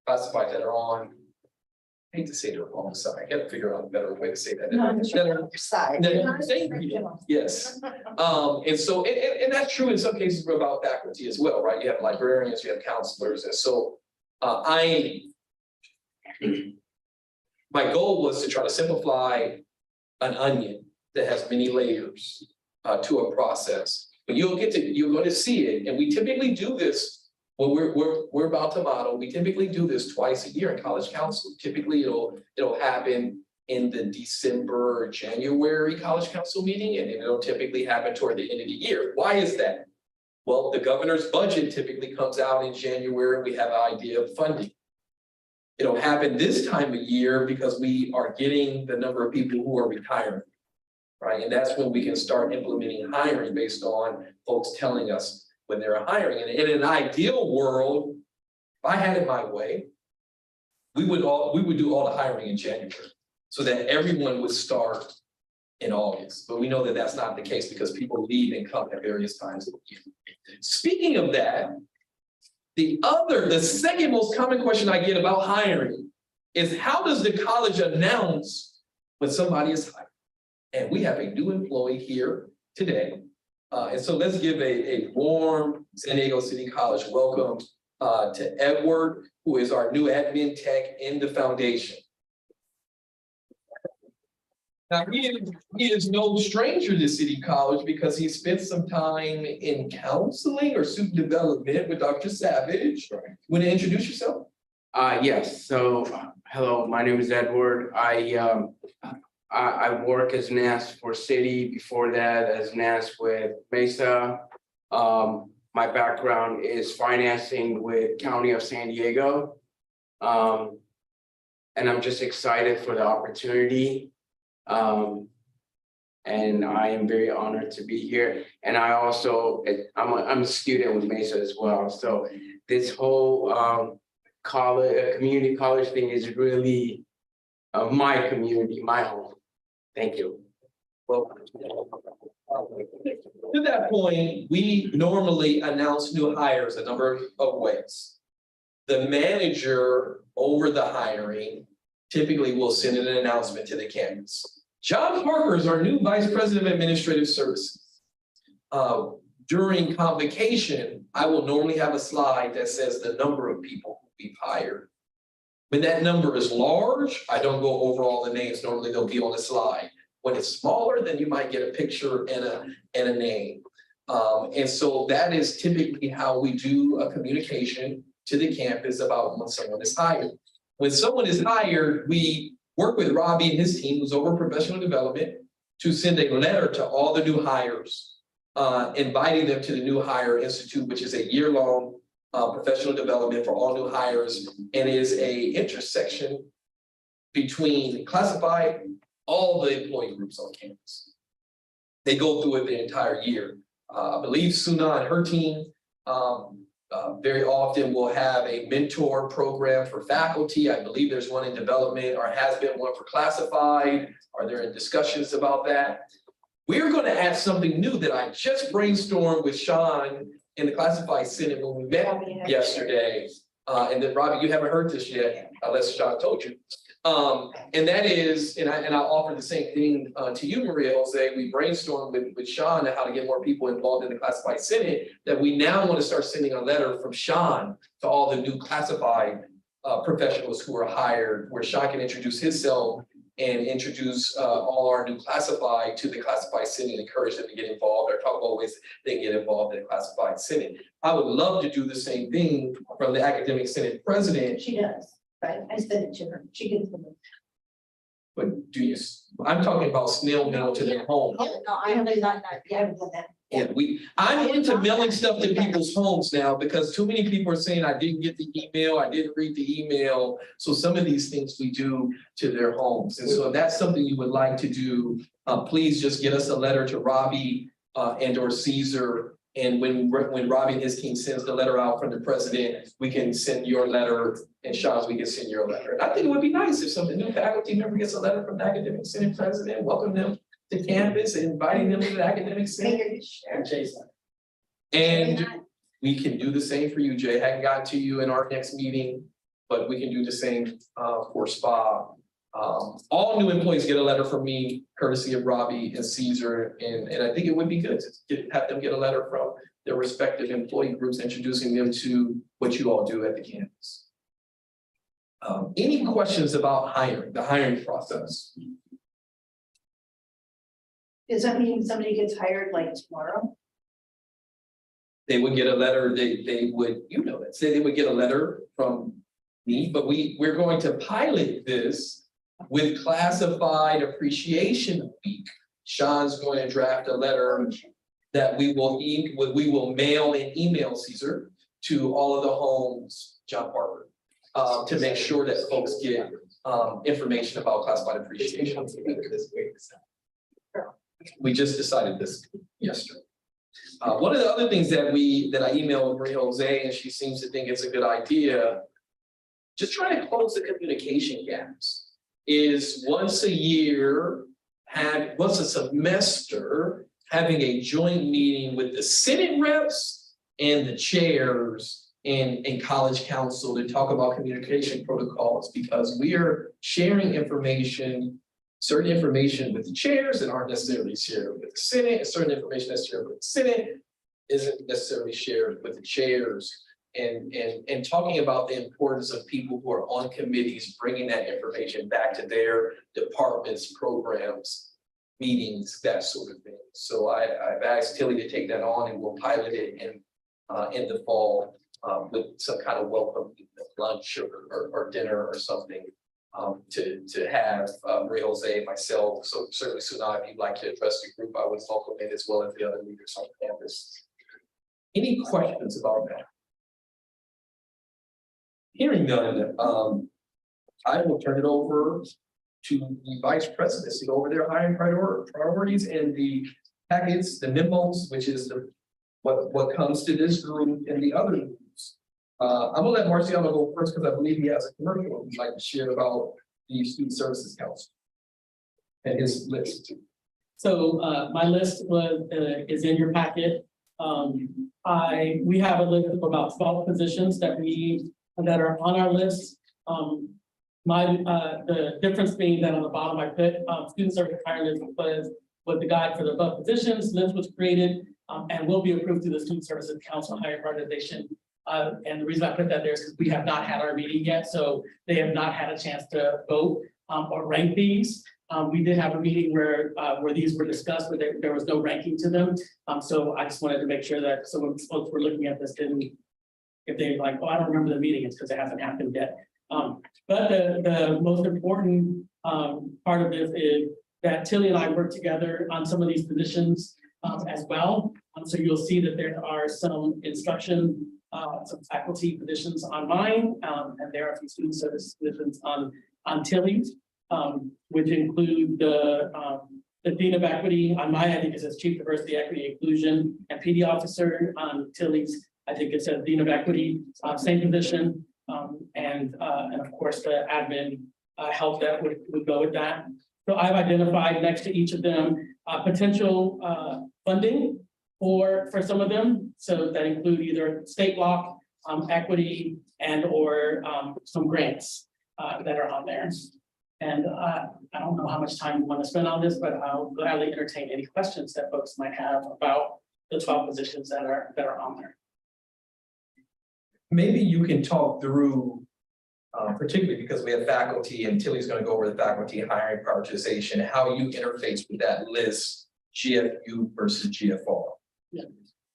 classified that are on, I hate to say the wrong side. I gotta figure out a better way to say that. Side. Yes. And so, and that's true in some cases about faculty as well, right? You have librarians, you have counselors. And so my goal was to try to simplify an onion that has many layers to a process. But you're going to see it. And we typically do this. Well, we're about to model. We typically do this twice a year in College Council. Typically, it'll happen in the December or January College Council meeting, and it'll typically happen toward the end of the year. Why is that? Well, the governor's budget typically comes out in January. We have an idea of funding. It'll happen this time of year because we are getting the number of people who are retiring, right? And that's when we can start implementing hiring based on folks telling us when they're hiring. And in an ideal world, if I had it my way, we would do all the hiring in January so that everyone would start in August. But we know that that's not the case because people leave and come at various times of the year. Speaking of that, the second most common question I get about hiring is how does the college announce when somebody is hired? And we have a new employee here today. And so let's give a warm San Diego City College welcome to Edward, who is our new admin tech in the foundation. Now, he is no stranger to City College because he spent some time in counseling or student development with Dr. Savage. Want to introduce yourself? Yes, so hello, my name is Edward. I work as NAS for City, before that as NAS with Mesa. My background is financing with County of San Diego. And I'm just excited for the opportunity. And I am very honored to be here. And I also, I'm a student with Mesa as well. So this whole community college thing is really my community, my home. Thank you. Well, to that point, we normally announce new hires a number of ways. The manager over the hiring typically will send an announcement to the campus. John Parker is our new Vice President of Administrative Services. During convocation, I will normally have a slide that says the number of people we've hired. When that number is large, I don't go over all the names. Normally they'll be on the slide. When it's smaller, then you might get a picture and a name. And so that is typically how we do a communication to the campus about when someone is hired. When someone is hired, we work with Robbie and his team, who's over professional development, to send a letter to all the new hires, inviting them to the New Hire Institute, which is a year-long professional development for all new hires, and is a intersection between classified, all the employee groups on campus. They go through it the entire year. I believe Suna and her team very often will have a mentor program for faculty. I believe there's one in development or has been one for classified. Are there discussions about that? We're going to add something new that I just brainstormed with Sean in the Classified Senate when we met yesterday. and then Robbie, you haven't heard this yet, unless Sean told you. And that is, and I'll offer the same thing to you, Maria Jose. We brainstormed with Sean on how to get more people involved in the classified senate, that we now want to start sending a letter from Sean to all the new classified professionals who are hired, where Sean can introduce himself and introduce all our new classified to the classified senate, encourage them to get involved, or talk about ways they can get involved in the classified senate. I would love to do the same thing from the academic senate president. She does, right? I sent it to her. She gets them. But do you, I'm talking about snail mail to their home. Oh, no, I haven't done that. Yeah, I haven't done that. And I'm into mailing stuff to people's homes now, because too many people are saying, I didn't get the email, I didn't read the email. So some of these things we do to their homes. And so if that's something you would like to do, please just get us a letter to Robbie and or Caesar. And when Robbie and his team sends the letter out from the president, we can send your letter, and Sean, we can send your letter. And I think it would be nice if some new faculty member gets a letter from the academic senate president, welcome them to campus, and inviting them to the academic senate. And Jason. And we can do the same for you, Jay. Hadn't gotten to you in our next meeting, but we can do the same for SPA. All new employees get a letter from me, courtesy of Robbie and Caesar, and I think it would be good to have them get a letter from their respective employee groups, introducing them to what you all do at the campus. Any questions about hiring, the hiring process? Does that mean somebody gets hired like tomorrow? They would get a letter, they would, you know that, say they would get a letter from me, but we're going to pilot this with Classified Appreciation Week. Sean's going to draft a letter that we will mail and email, Caesar, to all of the homes, John Parker, to make sure that folks get information about classified appreciation. We just decided this yesterday. One of the other things that I emailed Maria Jose, and she seems to think it's a good idea, just trying to close the communication gaps, is once a semester, having a joint meeting with the Senate reps and the chairs and college council to talk about communication protocols, because we are sharing information, certain information with the chairs that aren't necessarily shared with the Senate, and certain information that's shared with the Senate isn't necessarily shared with the chairs. And talking about the importance of people who are on committees, bringing that information back to their departments, programs, meetings, that sort of thing. So I've asked Tilly to take that on, and we'll pilot it in the fall with some kind of welcome lunch or dinner or something to have Maria Jose, myself. So certainly Sunai, if you'd like to address the group, I would welcome it, as well as the other leaders on campus. Any questions about that? Hearing none, I will turn it over to the vice president to go over their hiring priorities and the packets, the memos, which is what comes to this group and the other groups. I'm gonna let Marciano go first, because I believe he has a commercial he'd like to share about the Student Services Council and his list. So my list is in your packet. We have a list of about 12 positions that are on our list. The difference being that on the bottom I put student service requirements was the guide for the above positions. List was created and will be approved through the Student Services Council hiring prioritization. And the reason I put that there is because we have not had our meeting yet, so they have not had a chance to vote or rank these. We did have a meeting where these were discussed, but there was no ranking to them. So I just wanted to make sure that some of the folks were looking at this if they're like, oh, I don't remember the meeting, it's because it hasn't happened yet. But the most important part of this is that Tilly and I work together on some of these positions as well. So you'll see that there are some instruction, some faculty positions on mine, and there are a few student service positions on Tilly's, which include the Dean of Equity. On mine, I think it says Chief Diversity, Equity, Inclusion, and PD Officer. On Tilly's, I think it says Dean of Equity, same position, and of course the admin help that would go with that. So I've identified next to each of them potential funding for some of them. So that include either state block equity and or some grants that are on there. And I don't know how much time you want to spend on this, but I'll gladly entertain any questions that folks might have about the 12 positions that are on there. Maybe you can talk through, particularly because we have faculty and Tilly's gonna go over the faculty hiring prioritization, how you interface with that list, GFU versus GFR.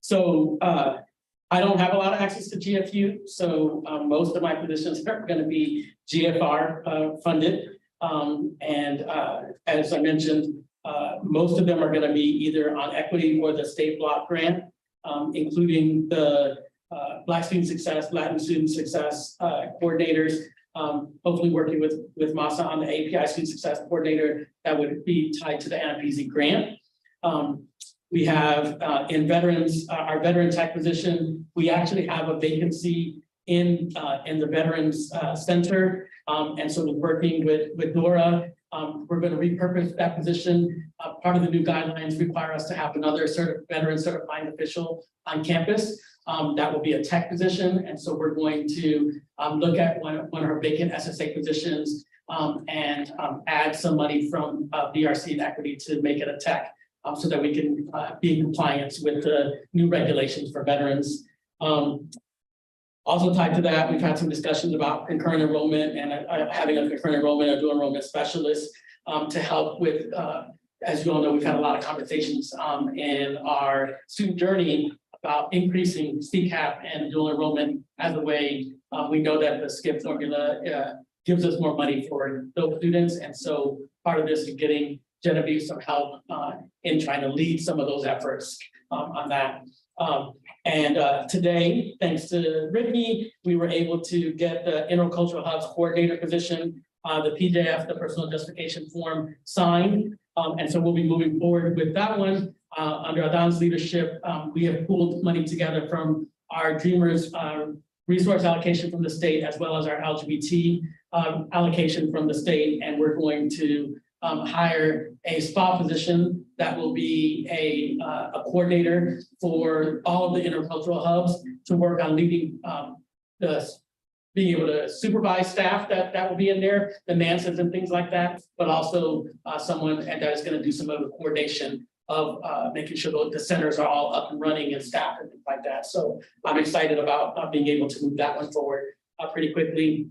So I don't have a lot of access to GFU, so most of my positions are gonna be GFR funded. As I mentioned, most of them are gonna be either on equity or the state block grant, including the Black Student Success, Latin Student Success coordinators. Hopefully working with Masa on the API Student Success Coordinator that would be tied to the NPZ grant. We have in veterans, our veteran tech position, we actually have a vacancy in the Veterans Center. And so we're working with Dora. We're going to repurpose that position. Part of the new guidelines require us to have another veteran certifying official on campus. That will be a tech position. And so we're going to look at one of our vacant SSA positions and add some money from BRC and equity to make it a tech so that we can be in compliance with the new regulations for veterans. Also tied to that, we've had some discussions about concurrent enrollment and having a concurrent enrollment or dual enrollment specialist to help with, as you all know, we've had a lot of conversations in our student journey about increasing CCAP and dual enrollment as a way. We know that the SCIP formula gives us more money for those students. And so part of this is getting Genevieve some help in trying to lead some of those efforts on that. Today, thanks to Brittany, we were able to get the Intercultural Hubs coordinator position, the PJF, the personal justification form signed. And so we'll be moving forward with that one. Under Adan's leadership, we have pooled money together from our Dreamers resource allocation from the state, as well as our LGBT allocation from the state. And we're going to hire a SPA position that will be a coordinator for all of the intercultural hubs to work on leading being able to supervise staff that will be in there, the NANCEs and things like that, but also someone that is going to do some of the coordination of making sure that the centers are all up and running and staffed and things like that. So I'm excited about being able to move that one forward pretty quickly.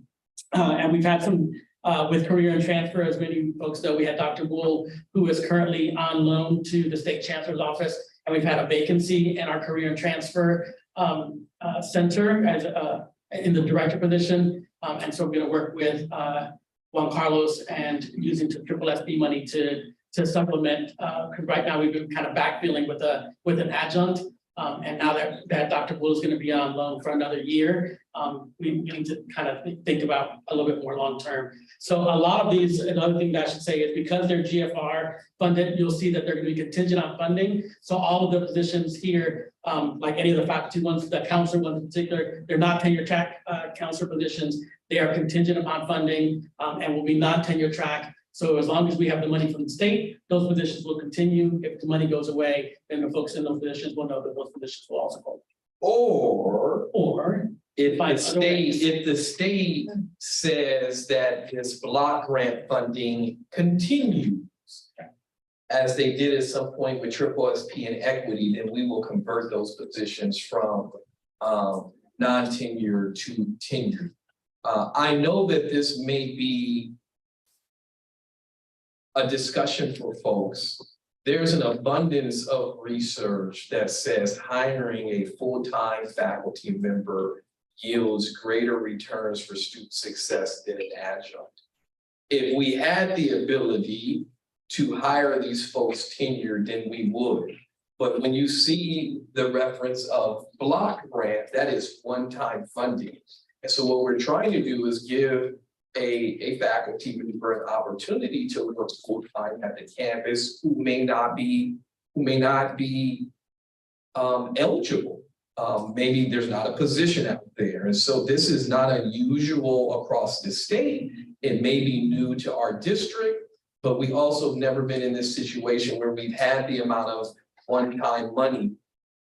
And we've had some with career and transfer, as many folks know, we had Dr. Wool, who is currently on loan to the state chancellor's office, and we've had a vacancy in our career and transfer center as in the director position. And so we're going to work with Juan Carlos and using triple SB money to supplement. Because right now we've been kind of backfilling with an adjunct. And now that Dr. Wool is going to be on loan for another year, we need to kind of think about a little bit more long-term. So a lot of these, another thing that I should say is because they're GFR funded, you'll see that they're going to be contingent on funding. So all of the positions here, like any of the faculty ones, the counselor ones in particular, they're not tenure track counselor positions. They are contingent upon funding and will be non-tenure track. So as long as we have the money from the state, those positions will continue. If the money goes away, then the folks in those positions will know that those positions will also go. Or if the state says that this block grant funding continues, as they did at some point with triple SP and equity, then we will convert those positions from non-tenure to tenure. I know that this may be a discussion for folks. There's an abundance of research that says hiring a full-time faculty member yields greater returns for student success than an adjunct. If we had the ability to hire these folks tenured, then we would. But when you see the reference of block grant, that is one-time funding. And so what we're trying to do is give a faculty member an opportunity to work full-time at the campus who may not be eligible. Maybe there's not a position out there. And so this is not unusual across the state. It may be new to our district, but we also have never been in this situation where we've had the amount of one-time money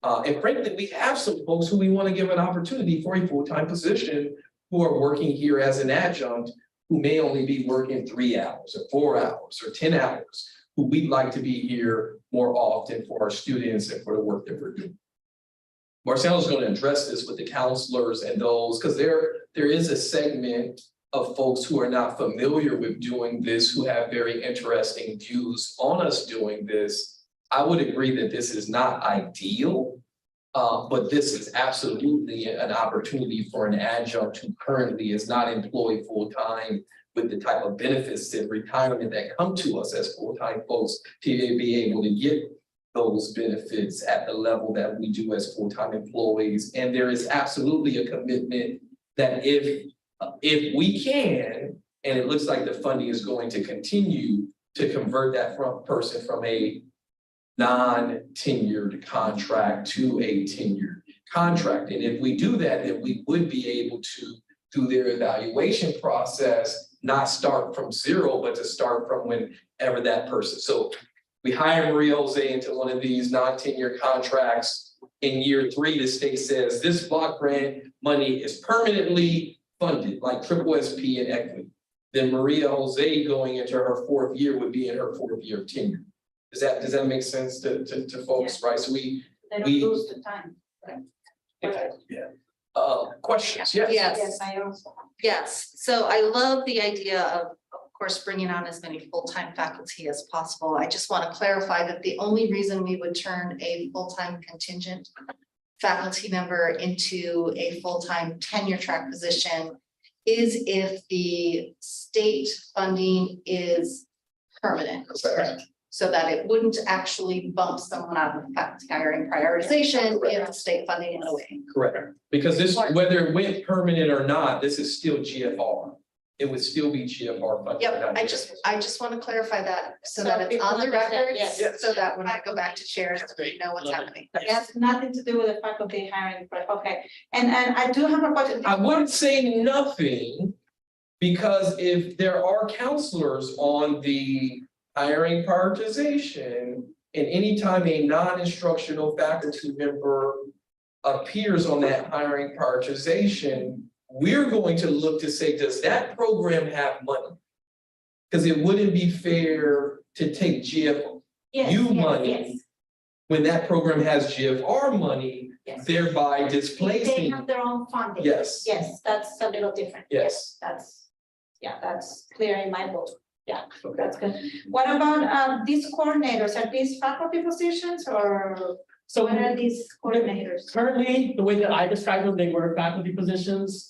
And frankly, we have some folks who we want to give an opportunity for a full-time position who are working here as an adjunct, who may only be working 3 hours or 4 hours or 10 hours, who we'd like to be here more often for our students and for the work that we're doing. Marcelo's going to address this with the counselors and those, because there is a segment of folks who are not familiar with doing this, who have very interesting views on us doing this. I would agree that this is not ideal, but this is absolutely an opportunity for an adjunct who currently is not employed full-time with the type of benefits and retirement that come to us as full-time folks to be able to get those benefits at the level that we do as full-time employees. And there is absolutely a commitment that if we can, and it looks like the funding is going to continue to convert that person from a non-tenured contract to a tenured contract. And if we do that, then we would be able to, through their evaluation process, not start from zero, but to start from whenever that person. So we hire Maria Jose into one of these non-tenured contracts. In year 3, the state says this block grant money is permanently funded, like SSSP and equity. Then Maria Jose going into her 4th year would be in her 4th year of tenure. Does that make sense to folks, right? So They don't we- lose the time. questions, yes? Yes, I also. Yes, so I love the idea of course, bringing on as many full-time faculty as possible. I just want to clarify that the only reason we would turn a full-time contingent faculty member into a full-time tenure track position is if the state funding is permanent. Correct. So that it wouldn't actually bump someone out of faculty hiring prioritization if the state funding went away. Correct, because this, whether it went permanent or not, this is still GFR. It would still be GFR funded. Yep, not I GFR. just want to clarify that so So that it's on the 100%, record, yes. so that when I go back to chairs, we know what's Love it. happening. It has nothing to do with the faculty hiring, but okay. And I do have a question. I wouldn't say nothing, because if there are counselors on the hiring prioritization, and anytime a non-instructional faculty member appears on that hiring prioritization, we're going to look to say, does that program have money? Because it wouldn't be fair to take GFR Yes, you yes, money. yes, when that program has GFR money, yes. thereby They displacing. have their own funding. Yes. Yes, that's a little different. Yes. That's clear in my book. Okay. That's good. What about these coordinators? Are these faculty positions or So what are these coordinators? currently, the way that I describe them, they were faculty positions.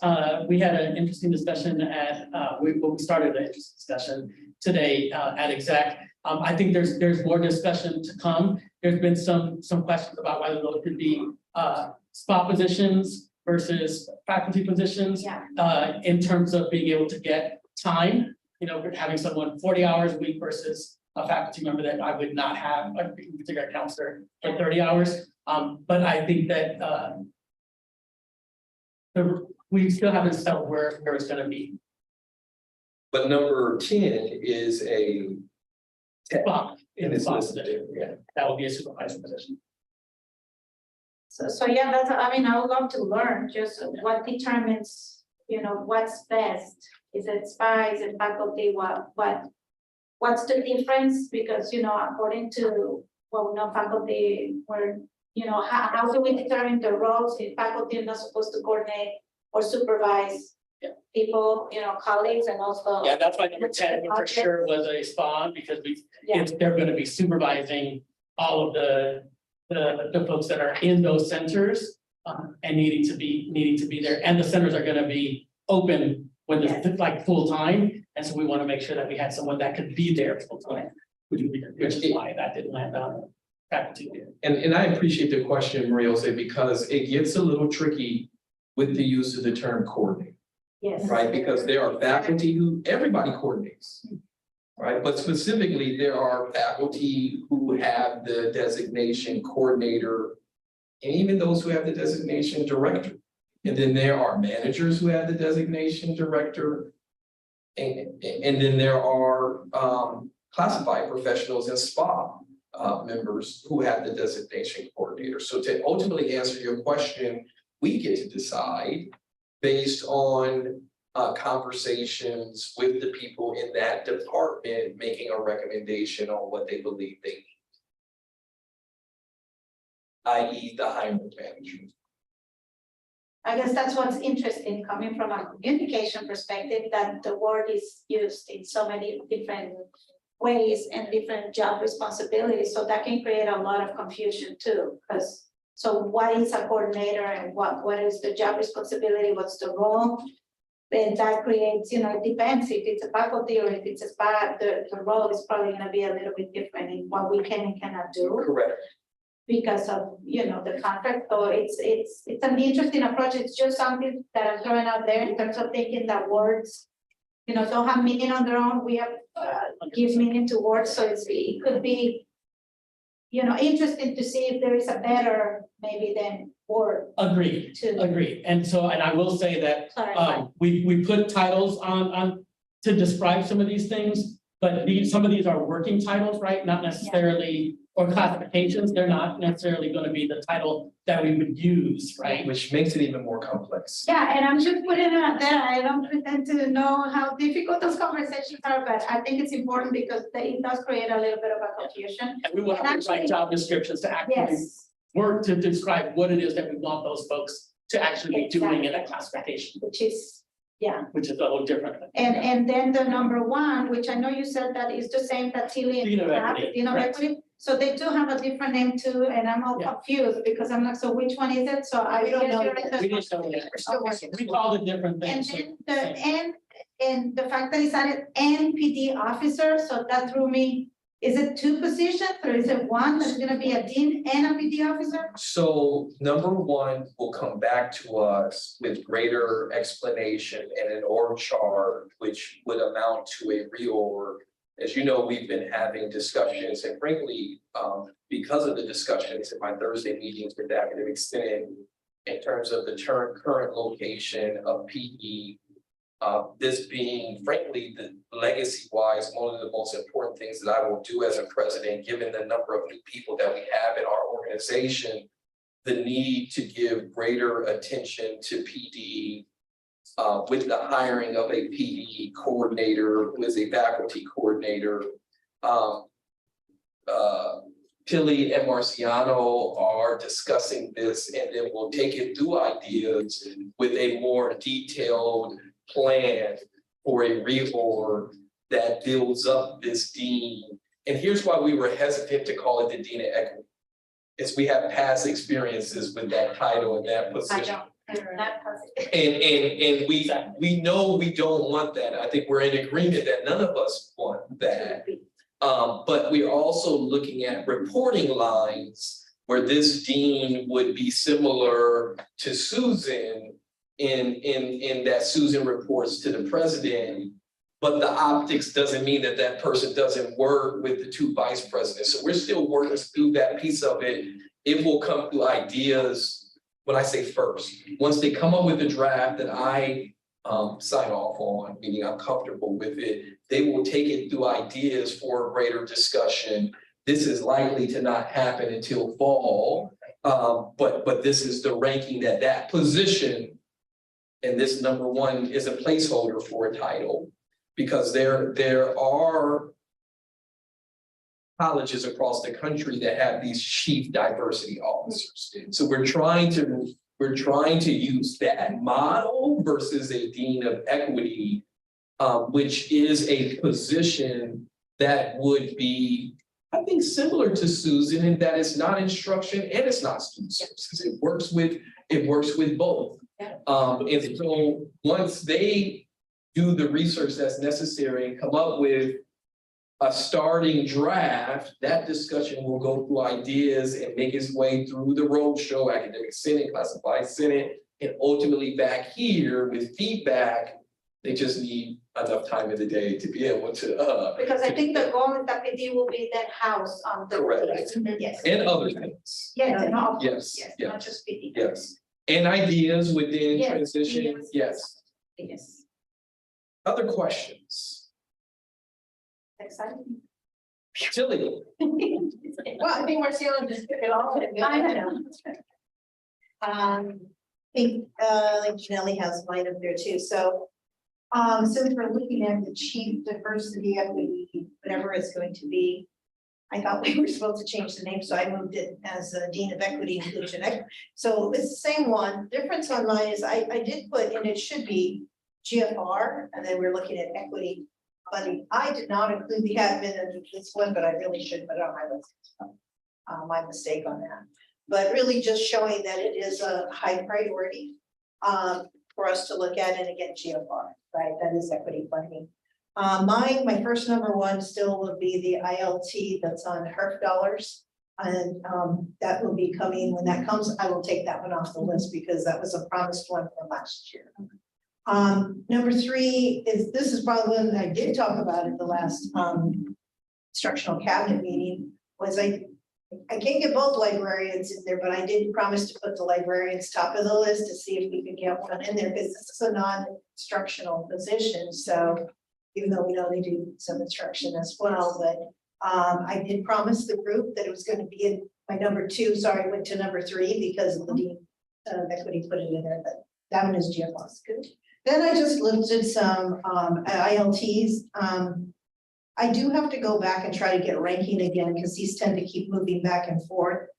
We had an interesting discussion at, when we started an interesting discussion today at exec. I think there's more discussion to come. There's been some questions about whether those could be spot positions versus faculty positions. Yeah. In terms of being able to get time, having someone 40 hours a week versus a faculty member that I would not have, a particular counselor for 30 hours. But I think that we still haven't settled where it's gonna be. But number 10 is a Spot in And the it's spot listed position, there, that would be a supervisor position. So yeah, I would love to learn just what determines, what's best. Is it SPA, is it faculty, what's the difference? Because, according to what we know faculty, how do we determine the roles? If faculty are not supposed to coordinate or supervise people, colleagues, and also. Yeah, that's why number 10 for sure was a spot, because they're gonna be supervising all of the folks that are in those centers. And needing to be there, and the centers are gonna be open when it's like full time, and so we want to make sure that we had someone that could be there full time. Which is why that didn't land on faculty. And I appreciate the question, Maria Jose, because it gets a little tricky with the use of the term coordinate, Yes. right? Because there are faculty who, everybody coordinates, right? But specifically, there are faculty who have the designation coordinator, and even those who have the designation director. And then there are managers who have the designation director. And then there are classified professionals in SPA members who have the designation coordinator. So to ultimately answer your question, we get to decide based on conversations with the people in that department, making a recommendation on what they believe they need. I.e. the hiring manager. I guess that's what's interesting, coming from a communication perspective, that the word is used in so many different ways and different job responsibilities, so that can create a lot of confusion too, because so what is a coordinator and what is the job responsibility, what's the role? And that creates, you know, it depends if it's a faculty or if it's a spot, the role is probably gonna be a little bit different in what we can and cannot do. Correct. Because of, you know, the contract, so it's an interesting approach, it's just something that I'm throwing out there in terms of thinking that words, you know, don't have meaning on their own, we have, give meaning to words, so it could be, you know, interesting to see if there is a better, maybe than word Agreed, to agreed. And so, and I will say that clarify. we put titles on to describe some of these things, but some of these are working titles, right? Not necessarily, or classifications, they're not necessarily gonna be the title that we would use, right? Which makes it even more complex. Yeah, and I'm just putting it out there, I don't pretend to know how difficult those conversations are, but I think it's important because it does create a little bit of a confusion. And we will have to Actually- write job descriptions to actually Yes, work to describe what it is that we want those folks to actually be doing in a classification, which is, yeah. which is a little different. And then the number one, which I know you said that is the same that Tilly and Dean of Pat, Equity, Dean of correct. Equity. So they do have a different name too, and I'm all Yeah. confused because I'm like, so which one is it? So I We don't guess know you're yet. in We the- just don't know. We're still working. We called it different And things. then and the fact that it's added NPD officer, so that threw me. Is it two positions or is it one that's gonna be a dean and a PD officer? So number one will come back to us with greater explanation and an org chart, which would amount to a reorg. As you know, we've been having discussions and frankly, because of the discussions in my Thursday meetings with the academic senate in terms of the current location of PE. This being frankly, the legacy wise, one of the most important things that I will do as a president, given the number of new people that we have in our organization. The need to give greater attention to PD. With the hiring of a PD coordinator who is a faculty coordinator. Tilly and Marciano are discussing this and then we'll take it through ideas with a more detailed plan for a reorg that builds up this dean. And here's why we were hesitant to call it the Dean of Equity. Is we have past experiences with that title and that position. Not positive. And we know we don't want that. I think we're in agreement that none of us want that. But we're also looking at reporting lines where this dean would be similar to Susan in that Susan reports to the president. But the optics doesn't mean that that person doesn't work with the two vice presidents. So we're still working through that piece of it. It will come through ideas. When I say first, once they come up with a draft that I sign off on, meaning I'm comfortable with it, they will take it through ideas for a greater discussion. This is likely to not happen until fall, but this is the ranking that position. And this number one is a placeholder for a title, because there are colleges across the country that have these chief diversity officers. So we're trying to use that model versus a dean of equity, which is a position that would be, I think, similar to Susan in that it's not instruction and it's not student services. It works with both. And so once they do the research that's necessary and come up with a starting draft, that discussion will go through ideas and make its way through the roadshow, academic senate, classified senate, and ultimately back here with feedback. They just need enough time in the day to be able to. Because I think the goal is that PD will be then housed on the. Correct. Yes. And other things. Yes, and all. Yes, Yes, yes. not just PD. Yes, and ideas within Yes, transition, yes. Yes, Other questions? exciting. Tilly. Well, I think Marciano just took it all. I know. I think, like Janelli has mine up there too, so. Since we're looking at the chief diversity equity, whatever it's going to be. I thought we were supposed to change the name, so I moved it as a Dean of Equity Inclusion. So it's the same one, difference on mine is I did put, and it should be GFR, and then we're looking at equity funding. I did not include the admin in this one, but I really should put it on my list. My mistake on that, but really just showing that it is a high priority for us to look at, and again, GFR, right, that is equity funding. My first number one still will be the ILT that's on HERF dollars. And that will be coming, when that comes, I will take that one off the list because that was a promised one from last year. Number three is, this is probably one that I did talk about at the last instructional cabinet meeting, was I can't get both librarians in there, but I did promise to put the librarians top of the list to see if we could get one in there, because this is a non-instructional position, so even though we know they do some instruction as well, but I did promise the group that it was going to be in my number two, sorry, went to number three because of the Dean of Equity put it in there, but that one is GFR, good. Then I just listed some ILTs. I do have to go back and try to get ranking again because these tend to keep moving back and forth.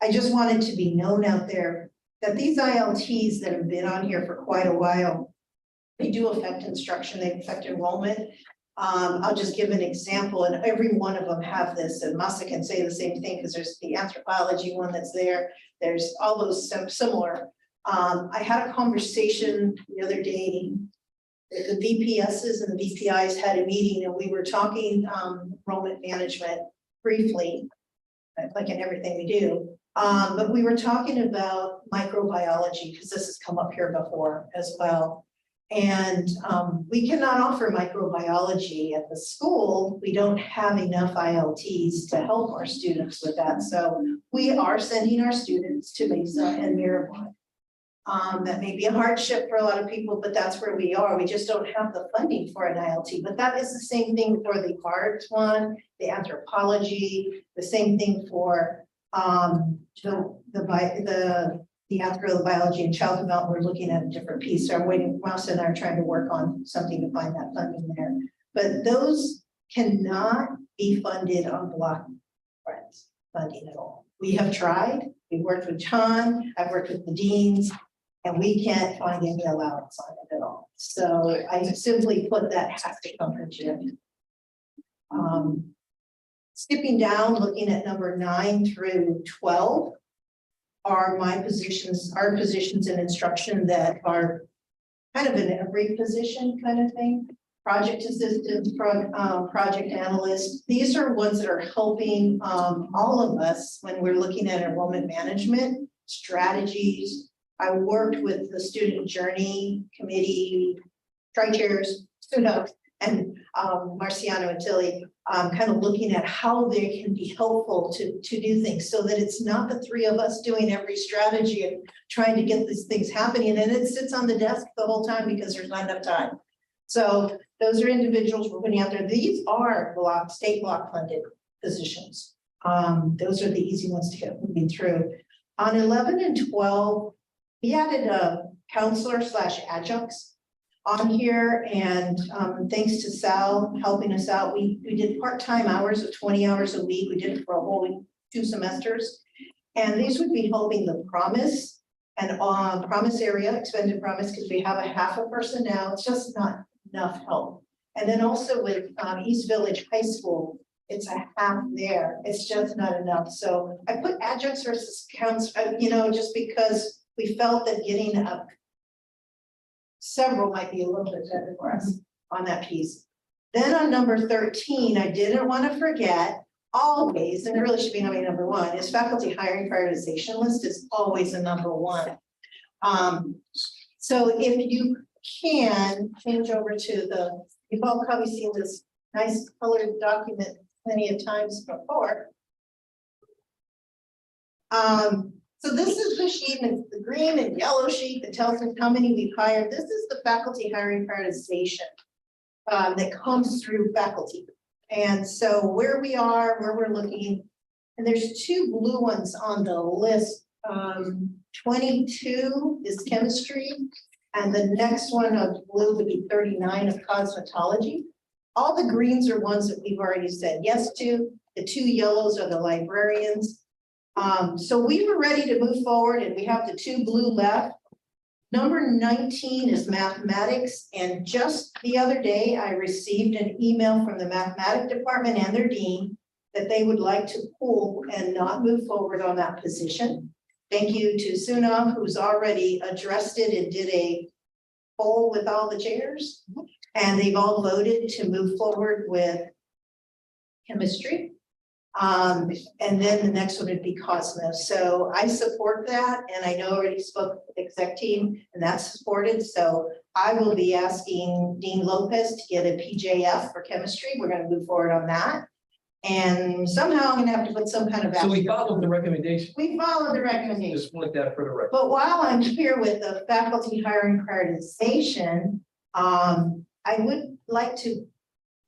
I just wanted to be known out there that these ILTs that have been on here for quite a while, they do affect instruction, they affect enrollment. I'll just give an example, and every one of them have this, and Masa can say the same thing because there's the anthropology one that's there. There's all those similar. I had a conversation the other day. The VPSs and the VPIs had a meeting, and we were talking enrollment management briefly, like in everything we do. But we were talking about microbiology because this has come up here before as well. And we cannot offer microbiology at the school. We don't have enough ILTs to help our students with that. So we are sending our students to Mesa and Mirabai. That may be a hardship for a lot of people, but that's where we are. We just don't have the funding for an ILT, but that is the same thing for the art one, the anthropology, the same thing for the astrobiology and child development. We're looking at a different piece. So I'm waiting, Mouse and I are trying to work on something to find that funding there. But those cannot be funded on block grants funding at all. We have tried, we've worked with John, I've worked with the deans, and we can't find any allowance on it at all. So I simply put that has to come from Jim. Skipping down, looking at number 9 through 12 are my positions, our positions in instruction that are kind of in every position kind of thing. Project assistant, project analyst. These are ones that are helping all of us when we're looking at enrollment management strategies. I worked with the student journey committee, tri-chairs, and Marciano and Tilly, kind of looking at how they can be helpful to do things so that it's not the three of us doing every strategy and trying to get these things happening. And it sits on the desk the whole time because there's not enough time. So those are individuals we're putting out there. These are state block funded positions. Those are the easy ones to get moving through. On 11 and 12, we added a counselor / adjuncts on here, and thanks to Sal helping us out, we did part-time hours of 20 hours a week. We did it for a whole 2 semesters, and these would be helping the promise and promise area, expanded promise, because we have a half a person now. It's just not enough help. And then also with East Village High School, it's a half there. It's just not enough. So I put adjuncts versus counts, just because we felt that getting up several might be a little bit better for us on that piece. Then on number 13, I didn't want to forget always, and it really should be number 1, is faculty hiring prioritization list is always a number 1. So if you can change over to you've all probably seen this nice colored document plenty of times before. So this is the sheet, and it's the green and yellow sheet that tells us how many we've hired. This is the faculty hiring prioritization that comes through faculty. And so where we are, where we're looking, and there's two blue ones on the list. 22 is chemistry, and the next one of blue would be 39 of cosmetology. All the greens are ones that we've already said yes to. The two yellows are the librarians. So we were ready to move forward, and we have the two blue left. Number 19 is mathematics, and just the other day, I received an email from the mathematics department and their dean that they would like to pull and not move forward on that position. Thank you to Suna, who's already addressed it and did a poll with all the chairs. And they've all voted to move forward with chemistry. And then the next one would be Cosmo. So I support that, and I know I already spoke with the exec team, and that's supported. So I will be asking Dean Lopez to get a PJF for chemistry. We're gonna move forward on that. And somehow I'm gonna have to put some kind of. So we followed the recommendation. We followed the recommendation. Just wanted that for the record. But while I'm here with the faculty hiring prioritization, I would like to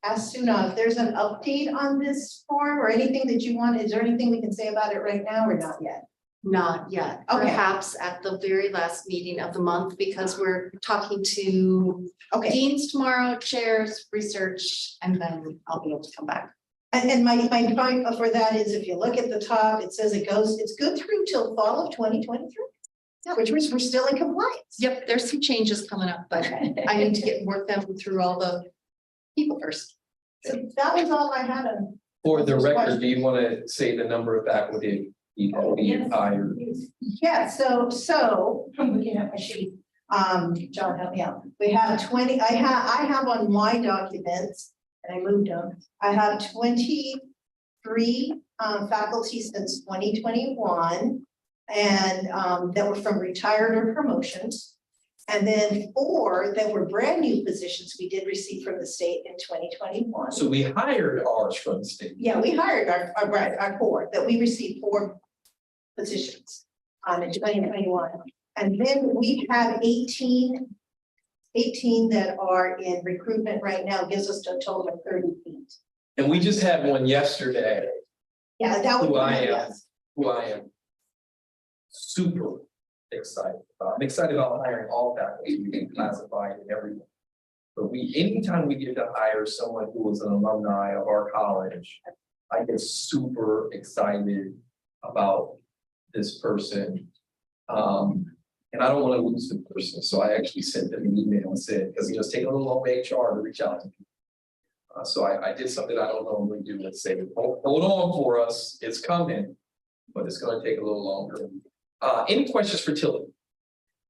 ask Suna if there's an update on this form or anything that you want. Is there anything we can say about it right now or not yet? Not yet, Okay. perhaps at the very last meeting of the month, because we're talking to Okay, deans tomorrow, chairs, research, and then I'll be able to come back. and my point for that is if you look at the top, it says it's good through till fall of 2023. Which means we're still in compliance. Yep, there's some changes coming up, but I need to work them through all the people first. So that was all I had on. For the Those record, questions. do you want to say the number of faculty you hired? Yeah, so I'm looking at my sheet. John, help me out. We have 20, I have on my documents, and I moved them. I have 23 faculty since 2021. And that were from retired or promotions. And then 4 that were brand new positions we did receive from the state in 2021. So we hired ours from the state. Yeah, we hired our 4, that we received 4 positions in 2021. And then we have 18 that are in recruitment right now, gives us a total of 30 feet. And we just had one yesterday, Yeah, that would who be, I am, yes. who I am super excited about. I'm excited about hiring all faculty, we can classify and everything. But anytime we get to hire someone who was an alumni of our college, I get super excited about this person. And I don't want to lose the person, so I actually sent them an email and said, because it's taking a little long HR to reach out to people. So I did something I don't normally do, and say, hold on for us, it's coming, but it's gonna take a little longer. Any questions for Tilly?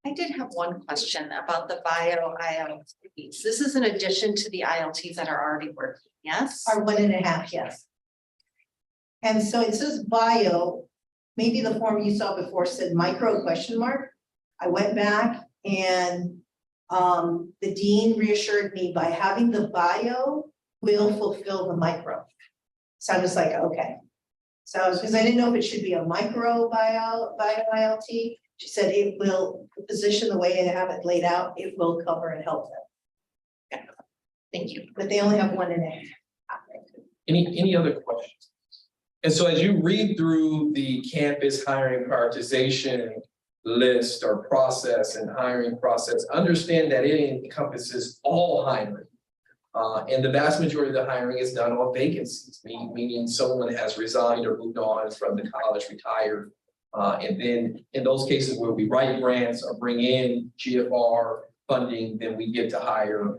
I did have one question about the bio ILTs. This is in addition to the ILTs that are already working, yes? Are 1.5, yes. And so it says bio, maybe the form you saw before said micro ? I went back and the dean reassured me by having the bio will fulfill the micro. So I was like, okay. So because I didn't know if it should be a micro bio ILT. She said it will, the position, the way I have it laid out, it will cover and help them. Thank you. But they only have 1.5. Any other questions? And so as you read through the campus hiring prioritization list or process and hiring process, understand that it encompasses all hiring. And the vast majority of the hiring is done on vacancies, meaning someone has resigned or moved on from the college, retired. And then in those cases where we write grants or bring in GFR funding, then we get to hire.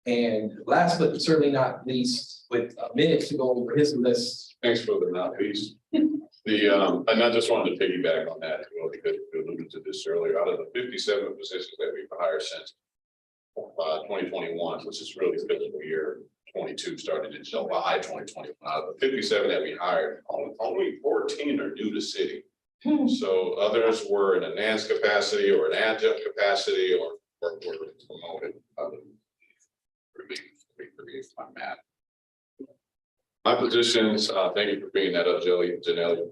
And last but certainly not least, with a minute to go over his list. Thanks for the not least. And I just wanted to piggyback on that, because we alluded to this earlier. Out of the 57 positions that we've hired since 2021, which is really fiscal year 22, started in July 2021. Out of the 57 that we hired, only 14 are new to city. So others were in a NANS capacity or an adjunct capacity or were promoted. My math. My positions, thank you for bringing that up, Janelle.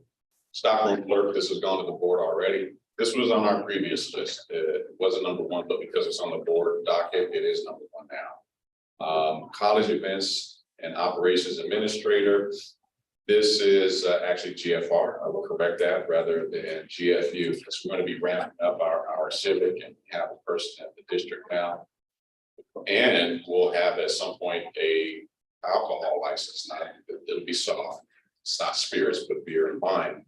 Stockroom clerk, this has gone to the board already. This was on our previous list. It wasn't number 1, but because it's on the board docket, it is number 1 now. College events and operations administrator. This is actually GFR, I will correct that, rather than GFU, because we're going to be ramping up our civic and have a person at the district now. And we'll have at some point a alcohol license, it'll be soft, it's not spirits, but beer and wine.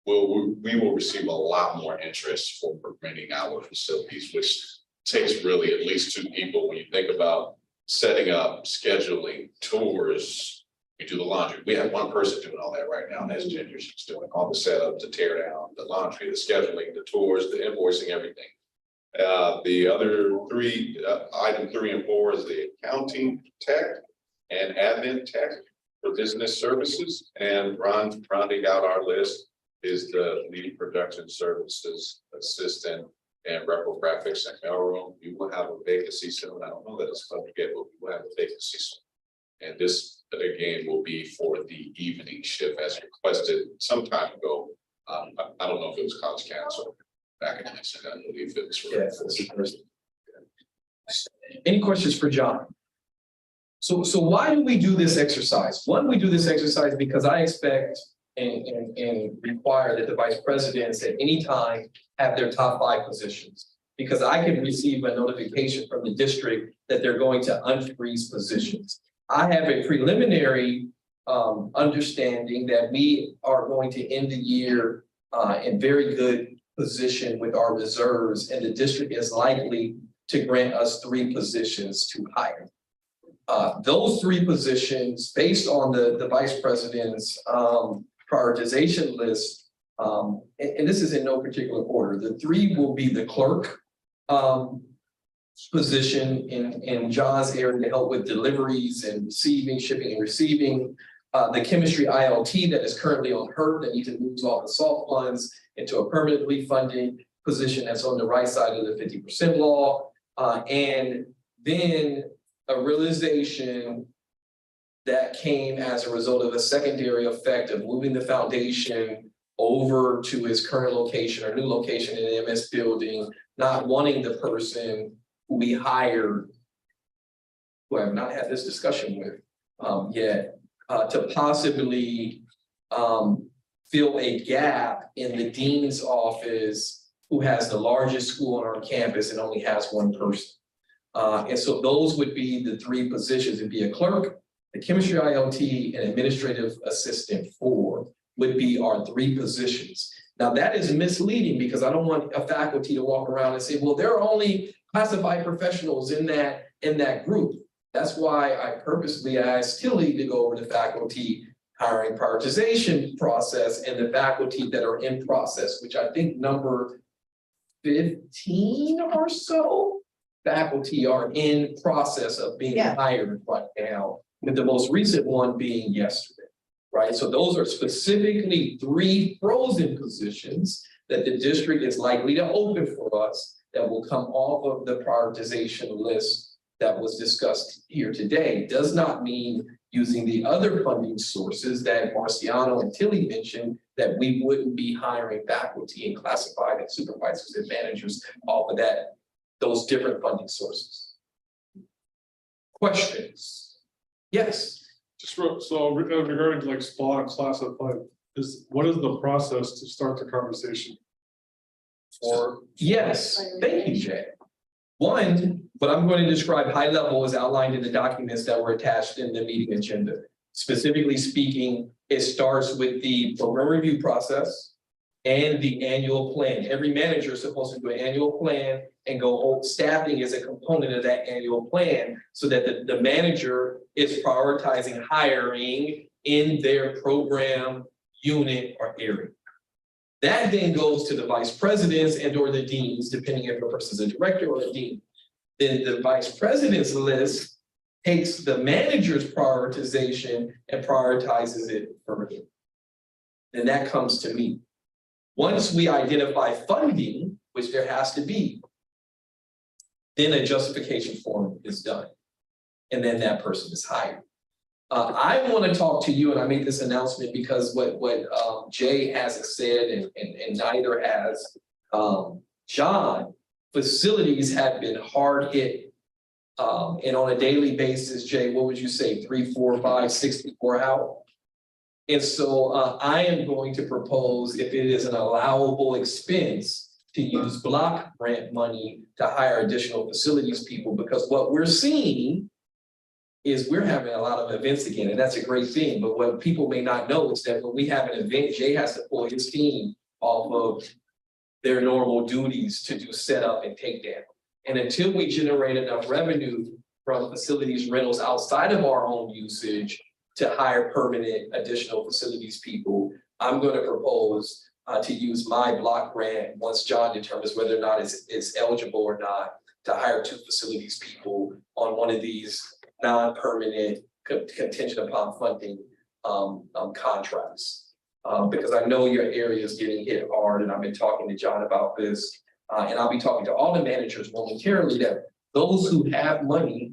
We will receive a lot more interest for renting our facilities, which takes really at least 2 people when you think about setting up, scheduling, tours. We do the laundry. We have 1 person doing all that right now, and that's Ginger. She's doing all the setup, the tear down, the laundry, the scheduling, the tours, the invoicing, everything. The other 3, item 3 and 4 is the accounting tech and admin tech for business services. And rounding out our list is the lead production services assistant and reprographics and mailroom. We will have a vacancy soon. I don't know that it's public yet, but we will have a vacancy soon. And this again will be for the evening shift as requested some time ago. I don't know if it was college council back in the incident. I believe it was for. Any questions for John? So why do we do this exercise? One, we do this exercise because I expect and require that the vice presidents at any time have their top 5 positions. Because I can receive a notification from the district that they're going to unfreeze positions. I have a preliminary understanding that we are going to end the year in very good position with our reserves, and the district is likely to grant us 3 positions to hire. Those 3 positions, based on the vice president's prioritization list, and this is in no particular order. The 3 will be the clerk position in John's area to help with deliveries and receiving, shipping and receiving. The chemistry ILT that is currently on HERT that needs to move off the soft funds into a permanently funded position that's on the right side of the 50% law. And then a realization that came as a result of a secondary effect of moving the foundation over to his current location or new location in the MS building, not wanting the person who we hired, who I have not had this discussion with yet, to possibly fill a gap in the dean's office who has the largest school on our campus and only has 1 person. And so those would be the 3 positions. It'd be a clerk, the chemistry ILT, and administrative assistant 4 would be our 3 positions. Now that is misleading because I don't want a faculty to walk around and say, well, there are only classified professionals in that group. That's why I purposely asked Tilly to go over the faculty hiring prioritization process and the faculty that are in process, which I think number 15 or so faculty are in process of being hired right now, with the most recent one being yesterday, right? So those are specifically 3 frozen positions that the district is likely to open for us that will come off of the prioritization list that was discussed here today. Does not mean using the other funding sources that Marciano and Tilly mentioned that we wouldn't be hiring faculty and classified and supervisors and managers off of those different funding sources. Questions? Yes. Just so regarding like SPLOST classified, what is the process to start the conversation? Yes, thank you, Jay. One, what I'm going to describe high level is outlined in the documents that were attached in the meeting agenda. Specifically speaking, it starts with the program review process and the annual plan. Every manager is supposed to do an annual plan and staffing is a component of that annual plan so that the manager is prioritizing hiring in their program, unit, or area. That then goes to the vice presidents and or the deans, depending if the person's a director or a dean. Then the vice president's list takes the manager's prioritization and prioritizes it further. Then that comes to me. Once we identify funding, which there has to be, then a justification form is done. And then that person is hired. I want to talk to you, and I made this announcement because what Jay hasn't said and neither has John, facilities have been hard hit And on a daily basis, Jay, what would you say, 3, 4, 5, 64 out? And so I am going to propose, if it is an allowable expense, to use block grant money to hire additional facilities people, because what we're seeing is we're having a lot of events again, and that's a great thing. But what people may not know is that when we have an event, Jay has to pull his team off of their normal duties to do setup and takedown. And until we generate enough revenue from facilities rentals outside of our own usage to hire permanent additional facilities people, I'm going to propose to use my block grant, once John determines whether or not it's eligible or not, to hire 2 facilities people on one of these non-permanent contingent upon funding contracts. Because I know your area is getting hit hard, and I've been talking to John about this. And I'll be talking to all the managers momentarily, that those who have money,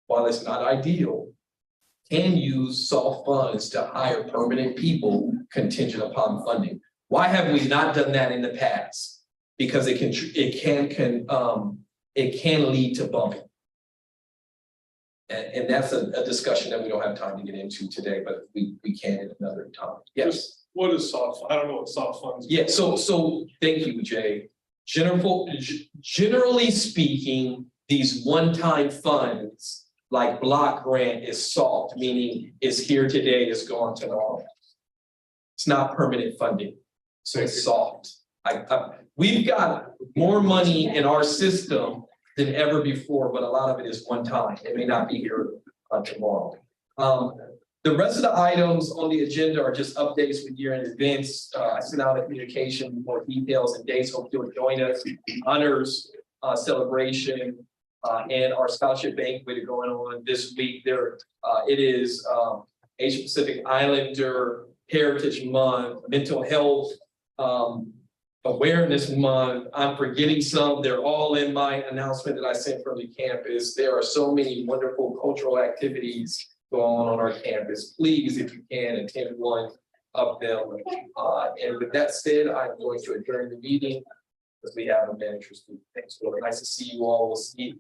while it's not ideal, can use soft funds to hire permanent people contingent upon funding. Why have we not done that in the past? Because it can lead to bumping. And that's a discussion that we don't have time to get into today, but we can at another time. Yes. What is soft? I don't know what soft funds. Yeah, so thank you, Jay. Generally speaking, these one-time funds like block grant is soft, meaning it's here today, it's gone tomorrow. It's not permanent funding, so it's soft. We've got more money in our system than ever before, but a lot of it is one time. It may not be here tomorrow. The rest of the items on the agenda are just updates with year-end events. I sent out a communication with more details and dates. Hope you'll join us. Honors celebration and our scholarship banquet going on this week. It is Asia Pacific Islander Heritage Month, Mental Health Awareness Month. I'm forgetting some. They're all in my announcement that I sent from the campus. There are so many wonderful cultural activities going on our campus. Please, if you can, attend one of them. And with that said, I'm going to adjourn the meeting because we have a manager's meeting. Thanks, Lord. Nice to see you all. We'll see.